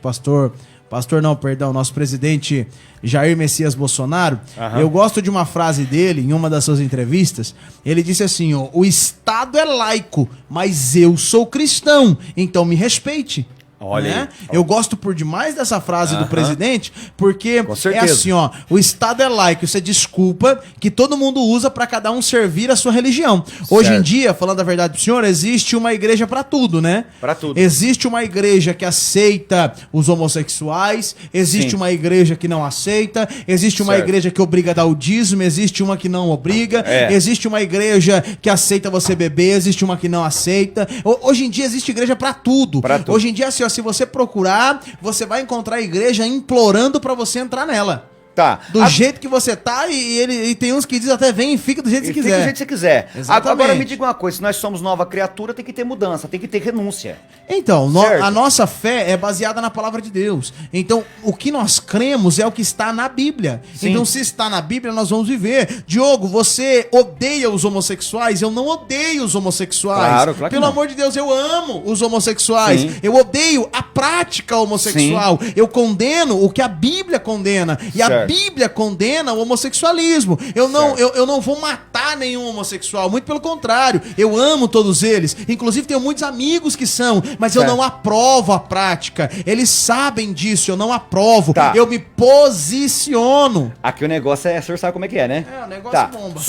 nosso presidente Jair Messias Bolsonaro. Eu gosto de uma frase dele, em uma das suas entrevistas. Ele disse assim, ó, o Estado é laico, mas eu sou cristão, então me respeite. Olha né? aí. Eu gosto por demais dessa frase do presidente, porque é assim, ó, o Estado é laico, isso é desculpa que todo mundo usa pra cada um servir a sua religião. Hoje em dia, falando a verdade pro senhor, existe uma igreja pra tudo, né? Pra tudo. Existe uma igreja que aceita os homossexuais, existe uma igreja que não aceita, existe uma igreja que obriga a dar o dízimo, existe uma que não obriga, existe uma igreja que aceita você beber, existe uma que não aceita. Hoje em dia existe igreja pra tudo. Hoje em dia, assim, ó, se você procurar, você vai encontrar a igreja implorando pra você entrar nela. Tá. Do jeito que você tá, e tem uns que dizem até vem e fica do jeito que você quiser. Fica do jeito que você quiser. Exatamente. Agora me diga uma coisa, se nós somos nova criatura, tem que ter mudança, tem que ter renúncia. Então, a nossa fé é baseada na palavra de Deus. Então, o que nós cremos é o que está na Bíblia. Sim. Então, se está na Bíblia, nós vamos viver. Diogo, você odeia os homossexuais? Eu não odeio os homossexuais. Claro que Pelo não. amor de Deus, eu amo os homossexuais. Sim. Eu odeio a prática homossexual. Sim. Eu condeno o que a Bíblia condena. E a Bíblia condena o homossexualismo. Eu não vou matar nenhum homossexual. Muito pelo contrário. Eu amo todos eles. Inclusive, tenho muitos amigos que são. Mas eu não aprovo a prática. Eles sabem disso. Eu não aprovo. Tá. Eu me posiciono. Aqui o negócio é, o senhor sabe como é que é, né? É, o negócio bomba.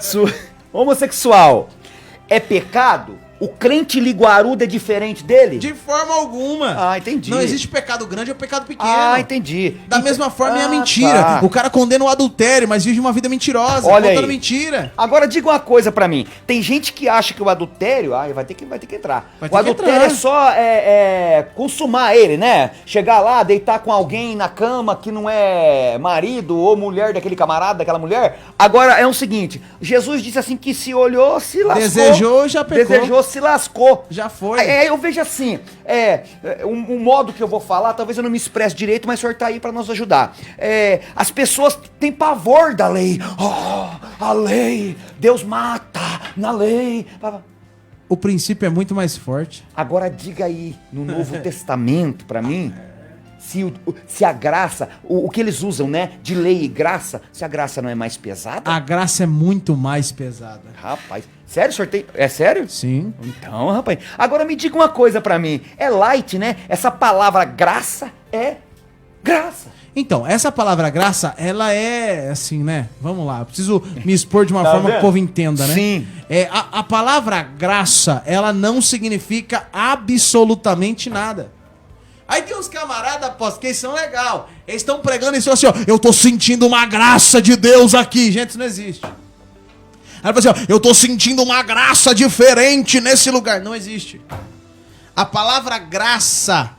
Se homossexual é pecado, o crente liguarudo é diferente dele? De forma alguma. Ah, entendi. Não existe pecado grande ou pecado pequeno. Ah, entendi. Da mesma forma é a mentira. Tá. O cara condena o adultério, mas vive uma vida mentirosa, Olha contando aí. mentira. Agora diga uma coisa pra mim. Tem gente que acha que o adultério, vai ter que entrar. Vai ter O que adultério entrar. é só consumar ele, né? Chegar lá, deitar com alguém na cama que não é marido ou mulher daquele camarada, daquela mulher. Agora é o seguinte, Jesus disse assim que se olhou, se lascou. Desejou, já pecou. Desejou, se lascou. Já foi. Eu vejo assim, um modo que eu vou falar, talvez eu não me expresse direito, mas o senhor tá aí pra nos ajudar. As pessoas têm pavor da lei. Oh, a lei, Deus mata na lei. O princípio é muito mais forte. Agora diga aí, no Novo Testamento, pra mim, se a graça, o que eles usam, né, de lei e graça, se a graça não é mais pesada? A graça é muito mais pesada. Rapaz, sério, senhor tem... É sério? Sim. Então, rapaz, agora me diga uma coisa pra mim. É light, né? Essa palavra graça é graça. Então, essa palavra graça, ela é assim, né? Vamos lá, eu preciso me expor de uma forma que o povo entenda, né? Sim. A palavra graça, ela não significa absolutamente nada. Aí tem uns camaradas, que eles são legal. Eles estão pregando isso assim, ó. Eu tô sentindo uma graça de Deus aqui. Gente, isso não existe. Aí ele fala assim, ó. Eu tô sentindo uma graça diferente nesse lugar. Não existe. A palavra graça,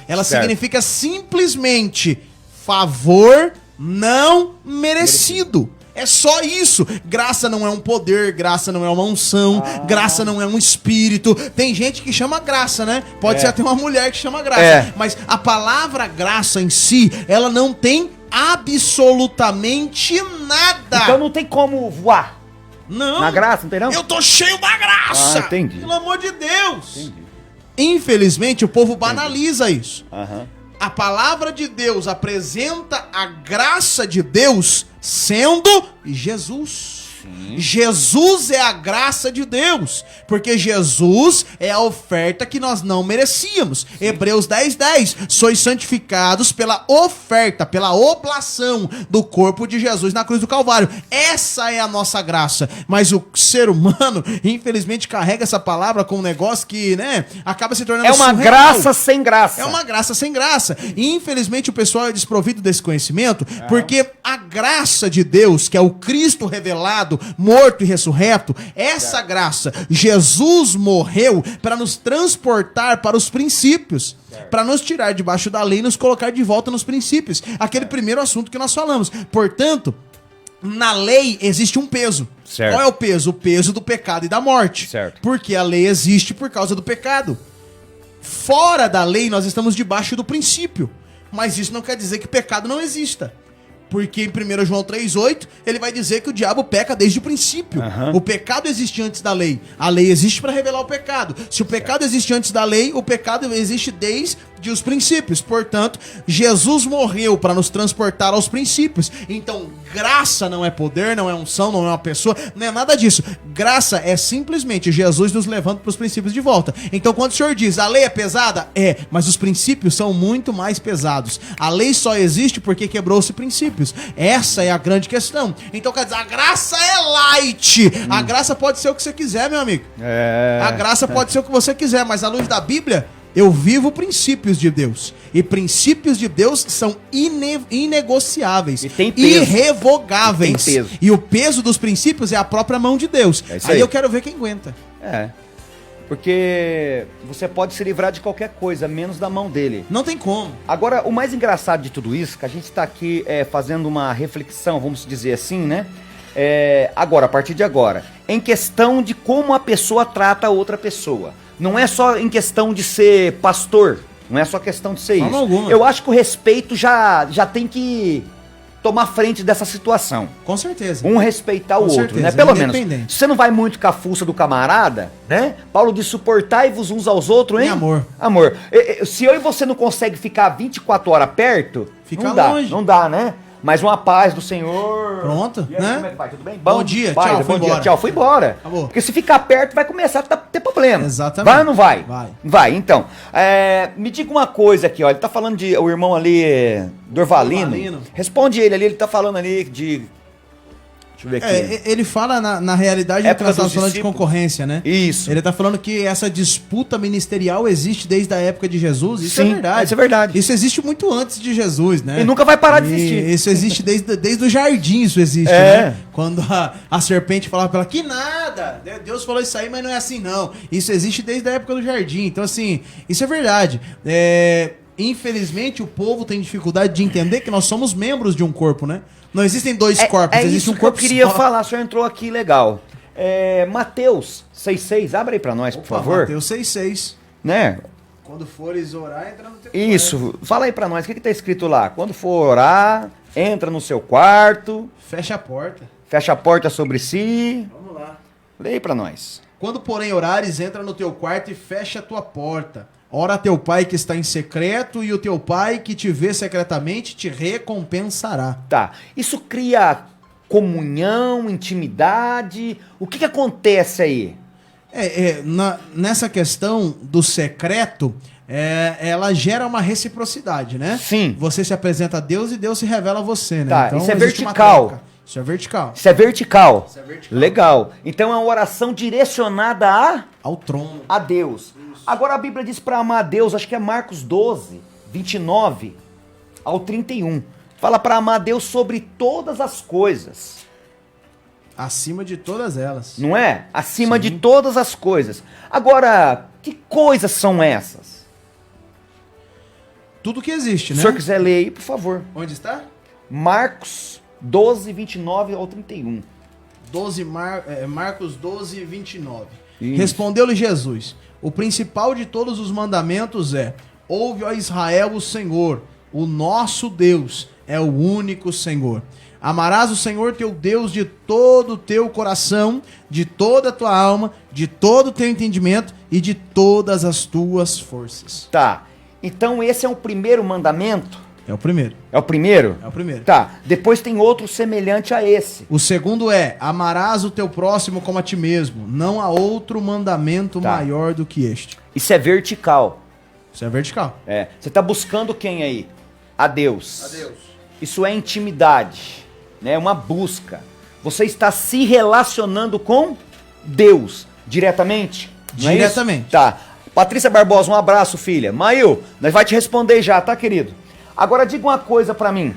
ela significa simplesmente favor não merecido. É só isso. Graça não é um poder, graça não é uma unção, graça não é um espírito. Tem gente que chama graça, né? Pode ser até uma mulher que chama graça. Mas a palavra graça em si, ela não tem absolutamente nada. Então não tem como voar. Não. Na graça, não tem não? Eu tô cheio da graça. Entendi. Pelo amor de Deus. Infelizmente, o povo banaliza isso. A palavra de Deus apresenta a graça de Deus sendo Jesus. Jesus é a graça de Deus, porque Jesus é a oferta que nós não merecíamos. Hebreus 10:10, sois santificados pela oferta, pela oblação do corpo de Jesus na cruz do Calvário. Essa é a nossa graça, mas o ser humano, infelizmente, carrega essa palavra com um negócio que, né, acaba se tornando uma surreal. graça sem graça. É uma graça sem graça. E infelizmente o pessoal é desprovido desse conhecimento, porque a graça de Deus, que é o Cristo revelado, morto e ressurreto, essa graça, Jesus morreu para nos transportar para os princípios, para nos tirar debaixo da lei e nos colocar de volta nos princípios. Aquele primeiro assunto que nós falamos. Portanto, na lei existe um peso. Certo. Qual é o peso? O peso do pecado e da morte. Certo. Porque a lei existe por causa do pecado. fora da lei nós estamos debaixo do princípio. Mas isso não quer dizer que pecado não exista. Porque em 1 João 3,8, ele vai dizer que o diabo peca desde o princípio. O pecado existe antes da lei. A lei existe para revelar o pecado. Se o pecado existe antes da lei, o pecado existe desde os princípios. Portanto, Jesus morreu para nos transportar aos princípios. Então, graça não é poder, não é unção, não é uma pessoa, não é nada disso. Graça é simplesmente Jesus nos levando para os princípios de volta. Então, quando o Senhor diz, a lei é pesada? É, mas os princípios são muito mais pesados. A lei só existe porque quebrou-se princípios. Essa é a grande questão. Então, quer dizer, a graça é light. A graça pode ser o que você quiser, meu amigo. A graça pode ser o que você quiser, mas à luz da Bíblia, eu vivo princípios de Deus. E princípios de Deus são inegociáveis, e tem peso. Irrevogáveis. E tem peso. E o peso dos princípios é a própria mão de Deus. Aí eu quero ver quem aguenta. Porque você pode se livrar de qualquer coisa, menos da mão dele. Não tem como. Agora, o mais engraçado de tudo isso, que a gente está aqui fazendo uma reflexão, vamos dizer assim, né? Agora, a partir de agora, em questão de como a pessoa trata a outra pessoa. Não é só em questão de ser pastor, não é só questão de ser isso. Alguma. Eu acho que o respeito já tem que tomar frente dessa situação. Com certeza. Um respeitar o outro, né? Pelo menos, se você não vai muito com a fuça do camarada, né? Paulo diz, suportai-vos uns aos outros, hein? Em amor. Amor. Se eu e você não consegue ficar 24 horas perto, fica não dá, longe. não dá, né? Mas uma paz do Senhor. Pronto, e aí, né? como é que vai? Tudo bem? Bom dia, paz, tchau, fui embora. Tchau, fui embora. Acabou. Porque se ficar perto, vai começar a ter problema. Exatamente. Vai ou não vai? Vai. Vai, então. Me diga uma coisa aqui, ó. Ele tá falando de... O irmão ali, Dorvalino. Responde ele tá falando ali de... Deixa eu ver aqui. Ele fala na realidade que nós estamos falando de concorrência, né? Isso. Ele está falando que essa disputa ministerial existe desde a época de Jesus. Isso Sim, é verdade. Isso é verdade. Isso existe muito antes de Jesus, né? E nunca vai parar de existir. Isso existe desde o jardim, isso existe, né? Quando a serpente falava pra ela, que nada! Deus falou isso aí, mas não é assim, não. Isso existe desde a época do jardim. Então, assim, isso é verdade. Infelizmente, o povo tem dificuldade de entender que nós somos membros de um corpo, né? Não existem dois corpos, existe um corpo só. Eu queria falar, o senhor entrou aqui legal. Mateus 6,6, abre aí pra nós, por favor. Mateus 6,6. Né? Quando fores orar, entra no teu quarto. Isso, fala aí pra nós, o que tá escrito lá? Quando for orar, entra no seu quarto. Fecha a porta. Fecha a porta sobre si. Vamos lá. Lê aí pra nós. Quando, porém, orares, entra no teu quarto e fecha a tua porta. Ora a teu pai que está em secreto, e o teu pai que te vê secretamente te recompensará. Tá. Isso cria comunhão, intimidade. O que acontece aí? Nessa questão do secreto, ela gera uma reciprocidade, né? Sim. Você se apresenta a Deus e Deus se revela a você, né? Tá, então, isso é existe uma vertical. troca. Isso é vertical. Isso é vertical. Isso é vertical. Legal. Então é uma oração direcionada ao trono. A Deus. Agora a Bíblia diz para amar a Deus, acho que é Marcos 12, 29 ao 31. Fala para amar a Deus sobre todas as coisas. Acima de todas elas. Não é? Acima Sim. de todas as coisas. Agora, que coisas são essas? Tudo que existe, né? Se o senhor quiser ler aí, por favor. Onde está? Marcos 12, 29 ao 31. Marcos 12, 29. Isso. Respondeu-lhe Jesus: o principal de todos os mandamentos é: ouve, ó Israel, o Senhor, o nosso Deus é o único Senhor. Amarás o Senhor teu Deus de todo o teu coração, de toda a tua alma, de todo o teu entendimento e de todas as tuas forças. Tá. Então esse é o primeiro mandamento? É o primeiro. É o primeiro? É o primeiro. Tá. Depois tem outro semelhante a esse. O segundo é: amarás o teu próximo como a ti mesmo. Não há outro mandamento maior do que este. Isso é vertical. Isso é vertical. Você está buscando quem aí? A Deus. A Deus. Isso é intimidade, né? Uma busca. Você está se relacionando com Deus diretamente? Não é Diretamente. isso? Tá. Patrícia Barbosa, um abraço, filha. Mail, nós vai te responder já, tá, querido? Agora diga uma coisa pra mim.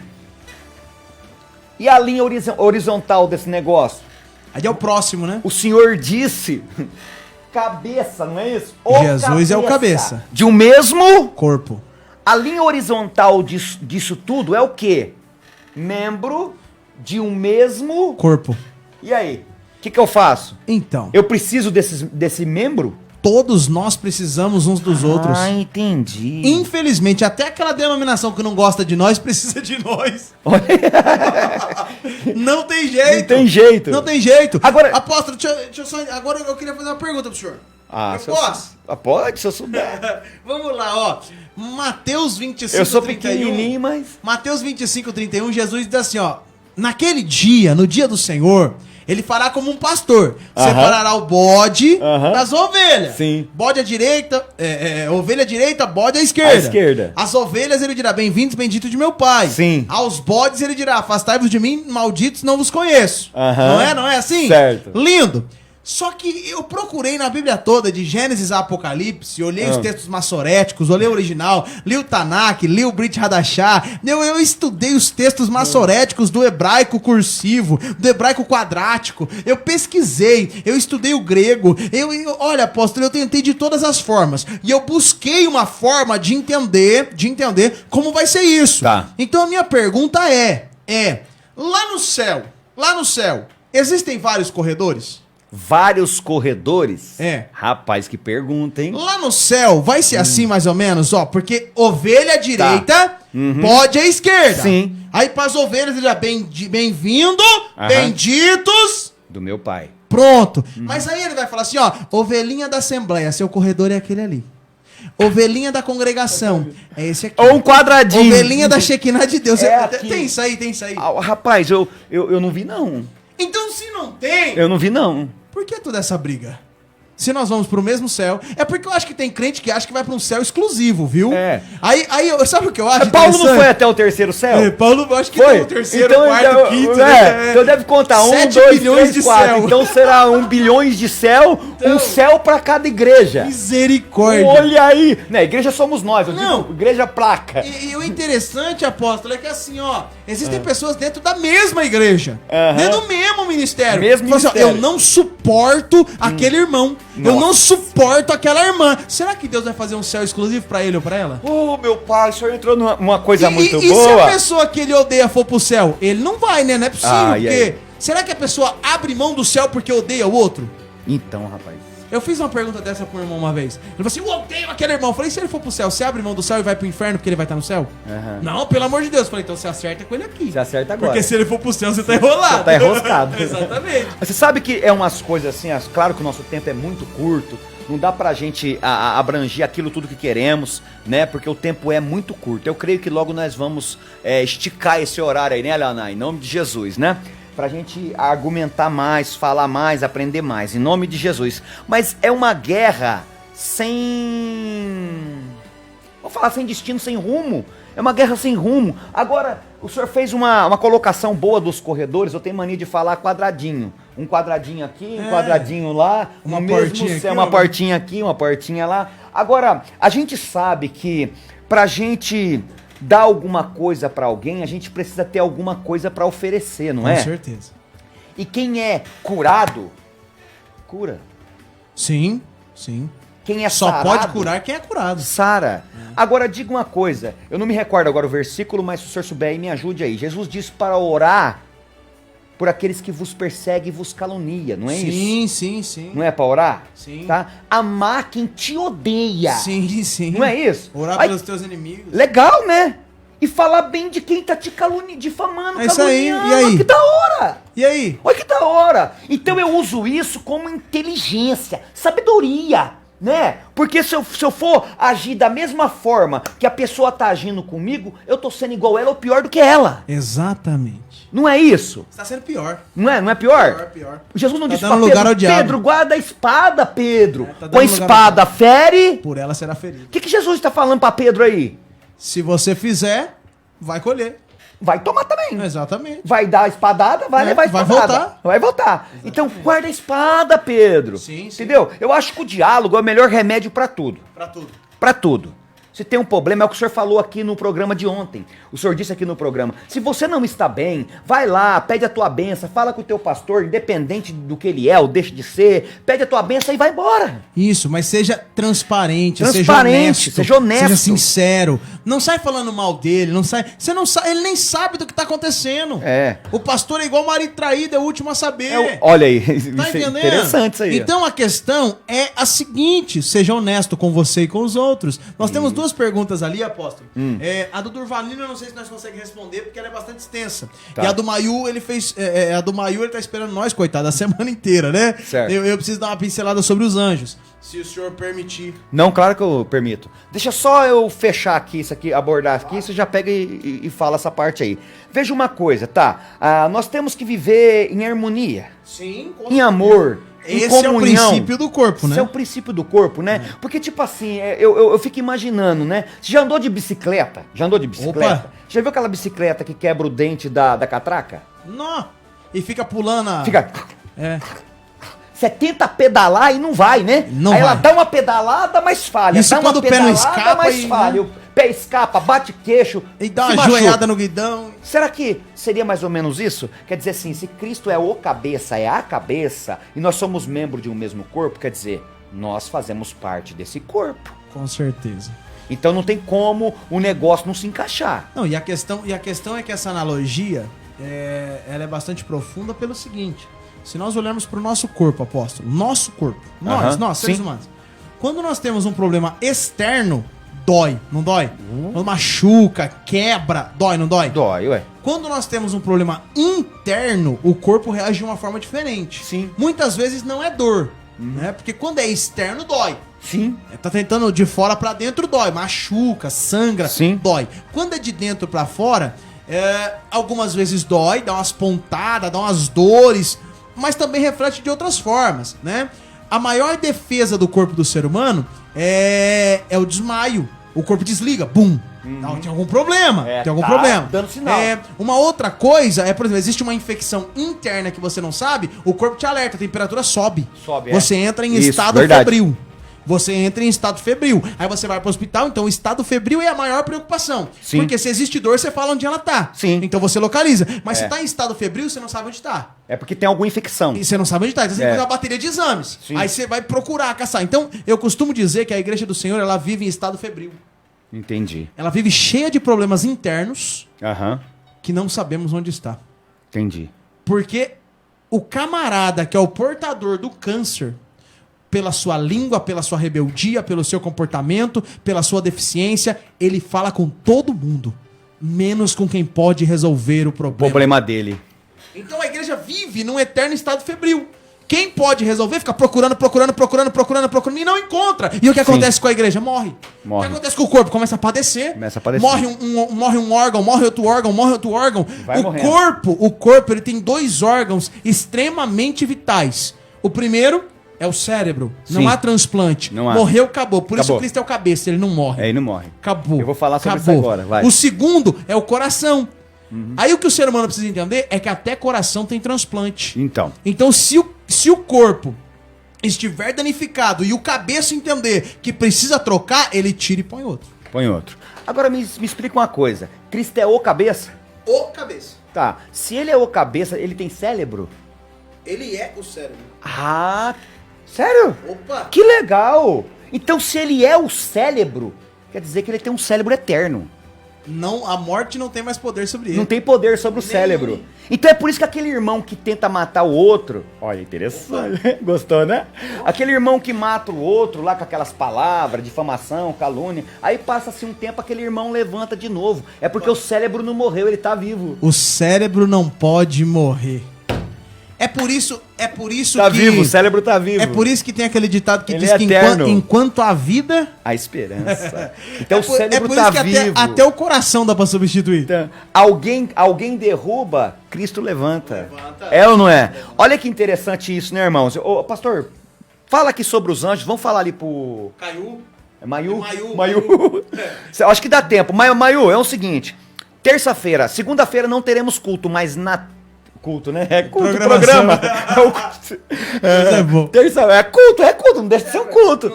E a linha horizontal desse negócio? Aí é o próximo, né? O Senhor disse cabeça, não é isso? Jesus é o cabeça. De um mesmo corpo. A linha horizontal disso tudo é o quê? Membro de um mesmo corpo. E aí? O que eu faço? Então. Eu preciso desse membro? todos nós precisamos uns dos outros. Ah, entendi. Infelizmente, até aquela denominação que não gosta de nós precisa de nós. Não tem jeito. Não tem jeito. Não tem jeito. Agora- Apóstolo, agora eu queria fazer uma pergunta pro senhor. Ah, eu posso? Pode, se eu souber. Vamos lá, ó. Mateus 25, Eu sou 31. pequenininho, mas... Mateus 25, 31, Jesus diz assim, ó. Naquele dia, no dia do Senhor, ele fará como um pastor. Separará o bode das ovelhas. Sim. Bode à direita, ovelha à direita, bode à esquerda. À esquerda. As ovelhas ele dirá, bem-vindos, bendito de meu pai. Sim. Aos bodes ele dirá, afastai-vos de mim, malditos, não vos conheço. Não é assim? Certo. Lindo. Só que eu procurei na Bíblia toda, de Gênesis a Apocalipse, olhei os textos massoréticos, olhei o original, li o Tanakh, li o Brit Hadashah, eu estudei os textos massoréticos do hebraico cursivo, do hebraico quadrático, eu pesquisei, eu estudei o grego, olha, apóstolo, eu tentei de todas as formas, e eu busquei uma forma de entender como vai ser isso. Tá. Então a minha pergunta lá no céu, existem vários corredores? Vários corredores? É. Rapaz, que pergunta, hein? Lá no céu vai ser assim mais ou menos, ó, porque ovelha à direita, bode à esquerda. Sim. Aí para as ovelhas ele já bem-vindo, benditos. Do meu pai. Pronto. Mas aí ele vai falar assim, ó, ovelhinha da assembleia, seu corredor é aquele ali. Ovelhinha da congregação, é esse aqui. Ou um quadradinho. Ovelhinha da Shekinah de Deus. É aqui. Tem isso aí. Ah, rapaz, eu não vi, não. Então se não tem, Eu não vi, não. por que toda essa briga? Se nós vamos pro mesmo céu, é porque eu acho que tem crente que acha que vai pra um céu exclusivo, viu? É. Aí sabe o que eu acho? Paulo não interessante? foi até o terceiro céu? Paulo, eu acho que Foi? tá no terceiro, Então, quarto, quinto, né? Então deve contar 7 2, bilhões 3, de 4. céu. Então será 1 bilhões de céu, Então- um céu pra cada igreja. Misericórdia. Olha aí. Na igreja somos nós, eu Não. digo igreja placa. E o interessante, apóstolo, é que assim, ó, existem pessoas dentro da mesma igreja, dentro do mesmo ministério. Mesmo que falam assim, ó, ministério. eu não suporto aquele irmão, eu não suporto aquela irmã. Será que Deus vai fazer um céu exclusivo pra ele ou pra ela? Ô, meu pai, o senhor entrou numa coisa muito E se boa. a pessoa que ele odeia for pro céu? Ele não vai, né? Não é possível, Ah, e porque... aí? Será que a pessoa abre mão do céu porque odeia o outro? Então, rapaz. Eu fiz uma pergunta dessa pro meu irmão uma vez. Ele falou assim, eu odeio aquele irmão. Eu falei, se ele for pro céu, você abre mão do céu e vai pro inferno porque ele vai estar no céu? Não, pelo amor de Deus. Eu falei, então você acerta com ele aqui. Você acerta agora. Porque se ele for pro céu, você tá enrolado. Você tá enroscado. Exatamente. Você sabe que é umas coisas assim, claro que o nosso tempo é muito curto, não dá pra gente abranger aquilo tudo que queremos, né? Porque o tempo é muito curto. Eu creio que logo nós vamos esticar esse horário aí, né, Leonardo? Em nome de Jesus, né? Pra gente argumentar mais, falar mais, aprender mais, em nome de Jesus. Mas é uma guerra sem... Vou falar sem destino, sem rumo. É uma guerra sem rumo. Agora, o senhor fez uma colocação boa dos corredores. Eu tenho mania de falar quadradinho. Um quadradinho aqui, um quadradinho lá. Uma no portinha mesmo aqui, céu, uma ó. portinha aqui, uma portinha lá. Agora, a gente sabe que pra gente dar alguma coisa pra alguém, a gente precisa ter alguma coisa pra oferecer, não é? Com certeza. E quem é curado, cura. Sim, sim. Quem é Só sarado, pode curar quem é curado. Sara. Agora diga uma coisa, eu não me recordo agora o versículo, mas se o senhor souber aí, me ajude aí. Jesus disse para orar por aqueles que vos perseguem e vos calunia, não é isso? Sim, sim, sim. Não é para orar? Sim. Tá? Amar quem te odeia. Sim, sim. Não é isso? Orar Aí, pelos teus inimigos. legal, né? E falar bem de quem tá te difamando, É isso aí, caluniando. e aí? Olha que da hora! E aí? Olha que da hora! Então eu uso isso como inteligência, sabedoria, né? Porque se eu for agir da mesma forma que a pessoa tá agindo comigo, eu tô sendo igual ela ou pior do que ela. Exatamente. Não é isso? Você tá sendo pior. Não é pior? Pior. Jesus não Tá disse dando pra lugar Pedro, ao diabo. Pedro, guarda a espada, Pedro. Tá dando Com a lugar ao espada fere. Por ela será ferido. O que Jesus tá falando pra Pedro aí? Se você fizer, vai colher. Vai tomar também. Exatamente. Vai dar a espadada, vai levar a vai espadada. voltar. Vai voltar. Então guarda a espada, Pedro. Sim, sim. Entendeu? Eu acho que o diálogo é o melhor remédio pra tudo. Pra tudo. Pra tudo. Se tem um problema, é o que o senhor falou aqui no programa de ontem. O senhor disse aqui no programa. Se você não está bem, vai lá, pede a tua benção, fala com o teu pastor, independente do que ele é ou deixe de ser, pede a tua benção e vai embora. Isso, mas seja transparente, seja honesto. Seja sincero. Não sai falando mal dele, não sai. Você não sabe, ele nem sabe do que tá acontecendo. É. O pastor é igual o marido traído, é o último a saber. Olha aí, Tá isso é entendendo? interessante isso aí. Então a questão é a seguinte: seja honesto com você e com os outros. Nós temos duas perguntas ali, apóstolo. A do Durvalino, eu não sei se nós conseguimos responder, porque ela é bastante extensa. Tá. E a do Maiu, ele fez. A do Maiu, ele tá esperando nós, coitado, a semana inteira, né? Certo. Eu preciso dar uma pincelada sobre os anjos. Se o senhor permitir. Não, claro que eu permito. Deixa só eu fechar aqui, isso aqui, abordar aqui, você já pega e fala essa parte aí. Veja uma coisa, tá? Nós temos que viver em harmonia. Sim, em amor. Esse em comunhão. é o princípio do corpo, né? Esse é o princípio do corpo, né? Porque, tipo assim, eu fico imaginando, né? Você já andou de bicicleta? Opa. Já viu aquela bicicleta que quebra o dente da catraca? Não. E fica pulando a... Fica... É. Você tenta pedalar e não vai, né? Não Aí vai. ela dá uma pedalada, mas falha. Isso dá quando uma o pé não pedalada, escapa mas e, falha. né? O pé escapa, bate queixo. E dá se uma machuca. joelhada no guidão. Será que seria mais ou menos isso? Quer dizer assim, se Cristo é o cabeça, é a cabeça, e nós somos membros de um mesmo corpo, quer dizer, nós fazemos parte desse corpo. Com certeza. Então não tem como o negócio não se encaixar. Não, e a questão é que essa analogia, ela é bastante profunda pelo seguinte. Se nós olharmos para o nosso corpo, apóstolo, nosso corpo, nós, seres sim. humanos, quando nós temos um problema externo, dói, não dói? Quando machuca, quebra, dói, não dói? Dói, ué. Quando nós temos um problema interno, o corpo reage de uma forma diferente. Sim. Muitas vezes não é dor, né? Porque quando é externo, dói. Sim. Tá tentando de fora pra dentro, dói. Machuca, sangra, Sim. dói. Quando é de dentro pra fora, algumas vezes dói, dá umas pontadas, dá umas dores, mas também reflete de outras formas, né? A maior defesa do corpo do ser humano é o desmaio. O corpo desliga, bum. Não, tem algum problema. Tem algum problema. Dando sinal. Uma outra coisa por exemplo, existe uma infecção interna que você não sabe, o corpo te alerta, a temperatura sobe. Sobe, Você entra em Isso, estado verdade. febril. Você entra em estado febril. Aí você vai pro hospital, então o estado febril é a maior preocupação. Sim. Porque se existe dor, você fala onde ela tá. Sim. Então você localiza. Mas se tá em estado febril, você não sabe onde tá. É porque tem alguma infecção. E você não sabe onde tá. Então você tem que fazer uma bateria de exames. Sim. Aí você vai procurar, caçar. Então, eu costumo dizer que a Igreja do Senhor, ela vive em estado febril. Entendi. Ela vive cheia de problemas internos Aham. que não sabemos onde está. Entendi. Porque o camarada que é o portador do câncer, pela sua língua, pela sua rebeldia, pelo seu comportamento, pela sua deficiência, ele fala com todo mundo, menos com quem pode resolver o O problema. problema dele. Então a igreja vive num eterno estado febril. Quem pode resolver fica procurando e não encontra. E o que acontece com a igreja? Morre. O que acontece com o corpo? Começa a padecer. Começa a padecer. Morre um órgão, morre outro órgão. Vai morrendo. O corpo, ele tem dois órgãos extremamente vitais. O primeiro é o cérebro. Sim. Não há transplante. Não há. Morreu, acabou. Por isso Acabou. Cristo é o cabeça, ele não morre. Aí não morre. Acabou. Eu vou falar sobre isso agora, vai. O segundo é o coração. Aí o que o ser humano precisa entender é que até coração tem transplante. Então se o corpo estiver danificado e o cabeça entender que precisa trocar, ele tira e põe outro. Põe outro. Agora me explica uma coisa. Cristo é o cabeça? O cabeça. Tá. Se ele é o cabeça, ele tem cérebro? Ele é o cérebro. Ah, sério? Opa! Que legal! Então se ele é o cérebro, quer dizer que ele tem um cérebro eterno. Não, a morte não tem mais poder sobre ele. Não tem poder sobre o cérebro. Então é por isso que aquele irmão que tenta matar o outro... Olha, interessante. Gostou, né? Aquele irmão que mata o outro lá com aquelas palavras, difamação, calúnia. Aí passa-se um tempo, aquele irmão levanta de novo. É porque o cérebro não morreu, ele tá vivo. O cérebro não pode morrer. É por isso Tá que... vivo, o cérebro tá vivo. É por isso que tem aquele ditado que Ele diz é que eterno. enquanto há vida... A esperança. Então o por cérebro isso tá que vivo. até o coração dá pra substituir. Então, alguém derruba, Cristo levanta. É ou não é? Olha que interessante isso, né, irmãos? Ô, pastor, fala aqui sobre os anjos. Vamos falar ali pro... Caiu. É Maiu? Maiu. Acho que dá tempo. Maiu, é o seguinte. Terça-feira, segunda-feira não teremos culto, mas na... Culto, né? É culto, Programação. programa. É o culto. É bom. É culto, culto, não deixa de ser um culto.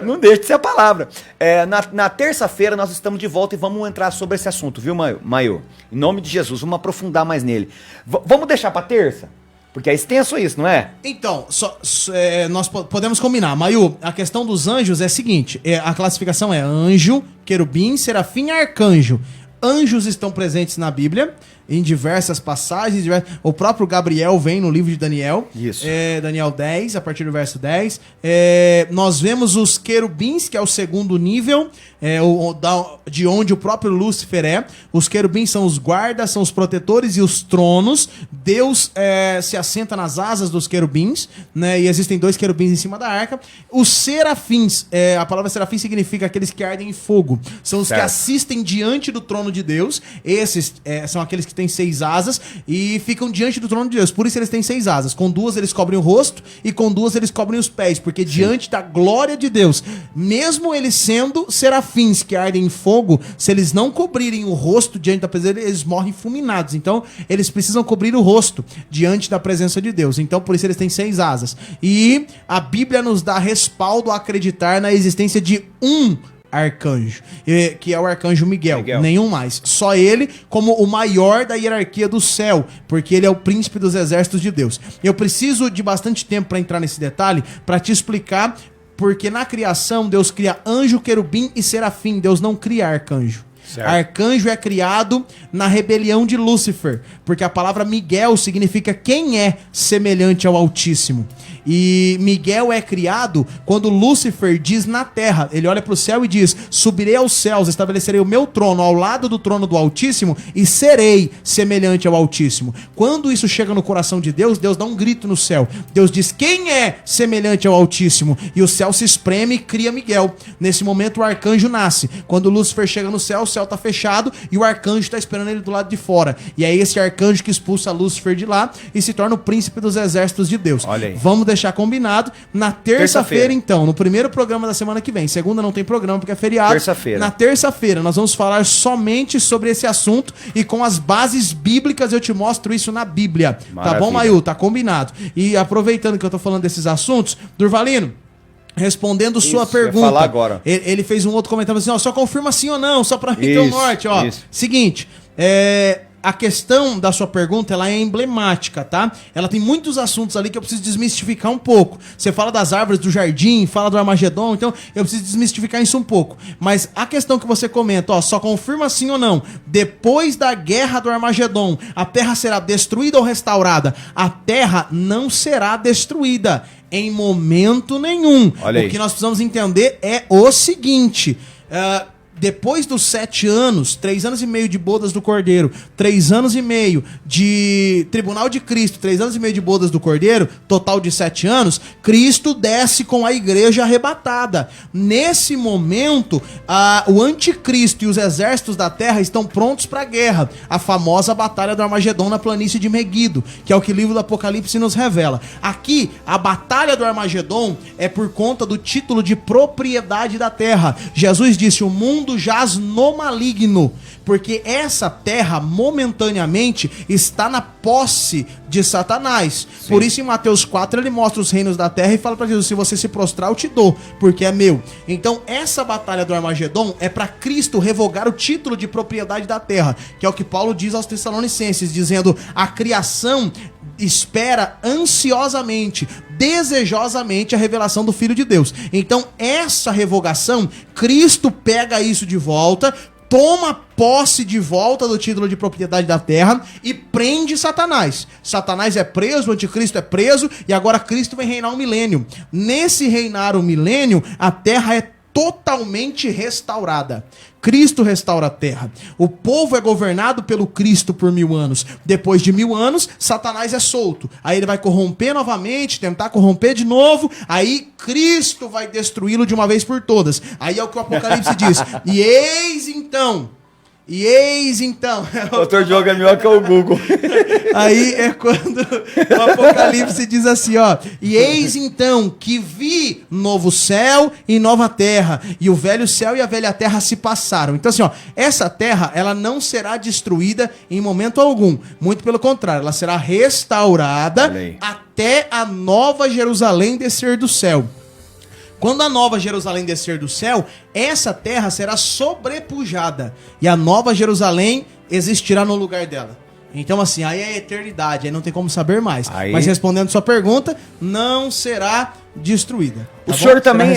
Não deixa de ser a palavra. Na terça-feira nós estamos de volta e vamos entrar sobre esse assunto, viu, Maio? Em nome de Jesus, vamos aprofundar mais nele. Vamos deixar pra terça? Porque é extenso isso, não é? Então, nós podemos combinar. Maiu, a questão dos anjos é a seguinte: a classificação é anjo, querubim, serafim e arcanjo. Anjos estão presentes na Bíblia, em diversas passagens. O próprio Gabriel vem no livro de Daniel. Isso. Daniel 10, a partir do verso 10. Nós vemos os querubins, que é o segundo nível, de onde o próprio Lúcifer é. Os querubins são os guardas, são os protetores e os tronos. Deus se assenta nas asas dos querubins, né? E existem 2 querubins em cima da arca. Os serafins, a palavra serafim significa aqueles que ardem em fogo. São os que assistem diante do trono de Deus. Esses são aqueles que têm 6 asas e ficam diante do trono de Deus. Por isso eles têm 6 asas. Com 2 eles cobrem o rosto e com 2 eles cobrem os pés, porque diante da glória de Deus, mesmo eles sendo serafins que ardem em fogo, se eles não cobrirem o rosto diante da presença dele, eles morrem fulminados. Então eles precisam cobrir o rosto diante da presença de Deus. Então por isso eles têm 6 asas. E a Bíblia nos dá respaldo a acreditar na existência de um arcanjo, que é o arcanjo Miguel. Nenhum mais. Só ele como o maior da hierarquia do céu, porque ele é o príncipe dos exércitos de Deus. Eu preciso de bastante tempo para entrar nesse detalhe, para te explicar porque na criação Deus cria anjo, querubim e serafim. Deus não cria arcanjo. Certo. Arcanjo é criado na rebelião de Lúcifer, porque a palavra Miguel significa quem é semelhante ao Altíssimo. E Miguel é criado quando Lúcifer diz na terra, ele olha para o céu e diz: subirei aos céus, estabelecerei o meu trono ao lado do trono do Altíssimo e serei semelhante ao Altíssimo. Quando isso chega no coração de Deus, Deus dá um grito no céu. Deus diz: quem é semelhante ao Altíssimo? E o céu se espreme e cria Miguel. Nesse momento o arcanjo nasce. Quando Lúcifer chega no céu, o céu está fechado e o arcanjo está esperando ele do lado de fora. E é esse arcanjo que expulsa Lúcifer de lá e se torna o príncipe dos exércitos de Deus. Olha aí. Vamos deixar combinado. Na terça-feira, então, no primeiro programa da semana que vem. Segunda não tem programa porque é feriado. Terça-feira. Na terça-feira nós vamos falar somente sobre esse assunto e com as bases bíblicas eu te mostro isso na Bíblia. Maravilha. Tá bom, Mayu? Tá combinado. E aproveitando que eu tô falando desses assuntos, Durvalino, respondendo sua pergunta. Falar agora. Ele fez um outro comentário assim, ó, só confirma sim ou não, só pra mim ter o norte, ó. Isso. Seguinte, a questão da sua pergunta, ela é emblemática, tá? Ela tem muitos assuntos ali que eu preciso desmistificar um pouco. Você fala das árvores do jardim, fala do Armagedon, então eu preciso desmistificar isso um pouco. Mas a questão que você comenta, ó, só confirma sim ou não. Depois da guerra do Armagedon, a terra será destruída ou restaurada? A terra não será destruída em momento nenhum. Olha aí. O que nós precisamos entender é o seguinte... depois dos 7 anos, 3 anos e meio de bodas do Cordeiro, 3 anos e meio de tribunal de Cristo, 3 anos e meio de bodas do Cordeiro, total de 7 anos, Cristo desce com a igreja arrebatada. Nesse momento, o anticristo e os exércitos da terra estão prontos para a guerra. A famosa batalha do Armagedon na planície de Meguido, que é o que o livro do Apocalipse nos revela. Aqui, a batalha do Armagedon é por conta do título de propriedade da terra. Jesus disse: o mundo jaz no maligno, porque essa terra momentaneamente está na posse de Satanás. Sim. Por isso em Mateus 4 ele mostra os reinos da terra e fala para Jesus: se você se prostrar eu te dou, porque é meu. Então essa batalha do Armagedon é para Cristo revogar o título de propriedade da terra, que é o que Paulo diz aos Tessalonicenses, dizendo: a criação espera ansiosamente, desejosamente a revelação do Filho de Deus. Então essa revogação, Cristo pega isso de volta, toma posse de volta do título de propriedade da terra e prende Satanás. Satanás é preso, o anticristo é preso e agora Cristo vai reinar um milênio. Nesse reinar um milênio, a terra é totalmente restaurada. Cristo restaura a terra. O povo é governado pelo Cristo por 1000 anos. Depois de 1000 anos, Satanás é solto. Aí ele vai corromper novamente, tentar corromper de novo. Aí Cristo vai destruí-lo de uma vez por todas. Aí é o que o Apocalipse diz. E eis então... Dr. Diogo é melhor que o Google. Aí é quando o Apocalipse diz assim, ó: e eis então que vi novo céu e nova terra, e o velho céu e a velha terra se passaram. Então assim, ó, essa terra, ela não será destruída em momento algum. Muito pelo contrário, ela será restaurada até a nova Jerusalém descer do céu. Quando a Nova Jerusalém descer do céu, essa terra será sobrepujada e a Nova Jerusalém existirá no lugar dela. Então assim, aí é a eternidade, aí não tem como saber mais. Aí... Mas respondendo sua pergunta, não será destruída. O senhor também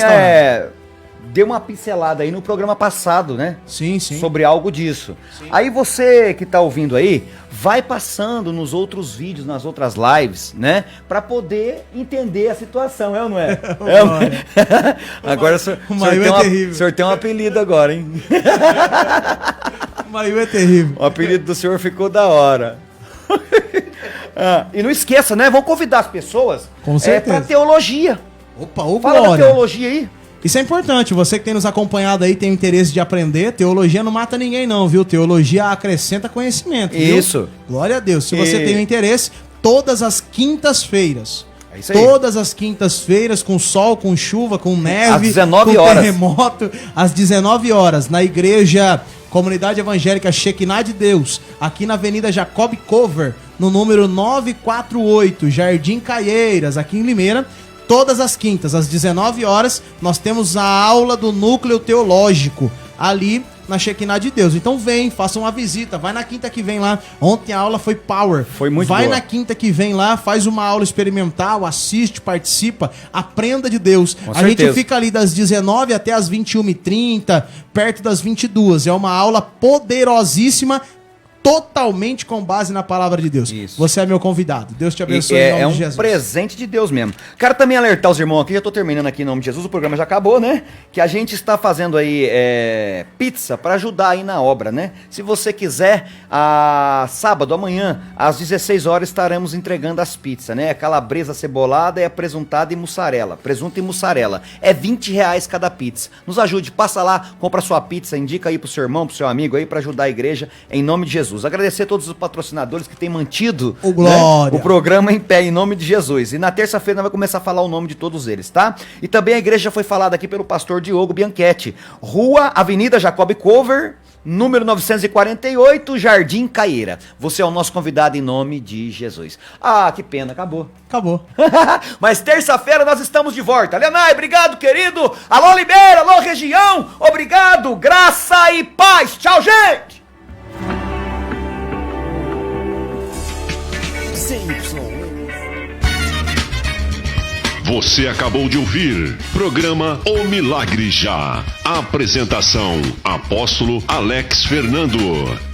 deu uma pincelada aí no programa passado, né? Sim, sim. Sobre algo disso. Sim. Aí você que tá ouvindo aí, vai passando nos outros vídeos, nas outras lives, né? Pra poder entender a situação, é ou não é? Agora o senhor tem um apelido agora, hein? O Maiu é terrível. O apelido do senhor ficou da hora. E não esqueça, né? Vamos convidar as pessoas pra teologia. Opa, ô Fala glória. da teologia aí. Isso é importante, você que tem nos acompanhado aí, tem interesse de aprender, teologia não mata ninguém não, viu? Teologia acrescenta conhecimento, viu? Isso. Glória a Deus. Se você tem um interesse, todas as quintas-feiras. É isso aí. Todas as quintas-feiras, com sol, com chuva, com neve, às 19 com horas. terremoto, às 19 horas, na igreja Comunidade Evangélica Shekinah de Deus, aqui na Avenida Jacob Cover, no número 948, Jardim Caieiras, aqui em Limeira. Todas as quintas, às 19 horas, nós temos a aula do Núcleo Teológico, ali na Shekinah de Deus. Então vem, faça uma visita, vai na quinta que vem lá. Ontem a aula foi power. Foi muito boa. Vai na quinta que vem lá, faz uma aula experimental, assiste, participa, aprenda de Deus. Com a certeza. gente fica ali das 19 até as 21h30, perto das 22. É uma aula poderosíssima, totalmente com base na palavra de Deus. Isso. Você é meu convidado. Deus te abençoe em nome de Jesus. É um presente de Deus mesmo. Quero também alertar os irmãos aqui, já tô terminando aqui em nome de Jesus, o programa já acabou, né? Que a gente está fazendo aí pizza para ajudar aí na obra, né? Se você quiser, sábado, amanhã, às 16 horas, estaremos entregando as pizzas, né? Calabresa cebolada e a presuntada e mussarela. Presunto e mussarela. É R$20 cada pizza. Nos ajude, passa lá, compra sua pizza, indica aí pro seu irmão, pro seu amigo aí, para ajudar a igreja, em nome de Jesus. Agradecer a todos os patrocinadores que têm mantido o programa em pé, em nome de Jesus. E na terça-feira nós vamos começar a falar o nome de todos eles, tá? E também a igreja já foi falada aqui pelo pastor Diogo Bianchetti. Rua Avenida Jacob Cover, número 948, Jardim Caieira. Você é o nosso convidado em nome de Jesus. Ah, que pena, acabou. Acabou. Mas terça-feira nós estamos de volta. Lenay, obrigado, querido. Alô, Limeira, alô, região. Obrigado, graça e paz. Tchau, gente. Você acabou de ouvir programa O Milagre Já. Apresentação: Apóstolo Alex Fernando.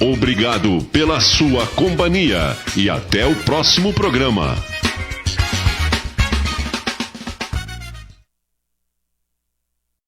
Obrigado pela sua companhia e até o próximo programa.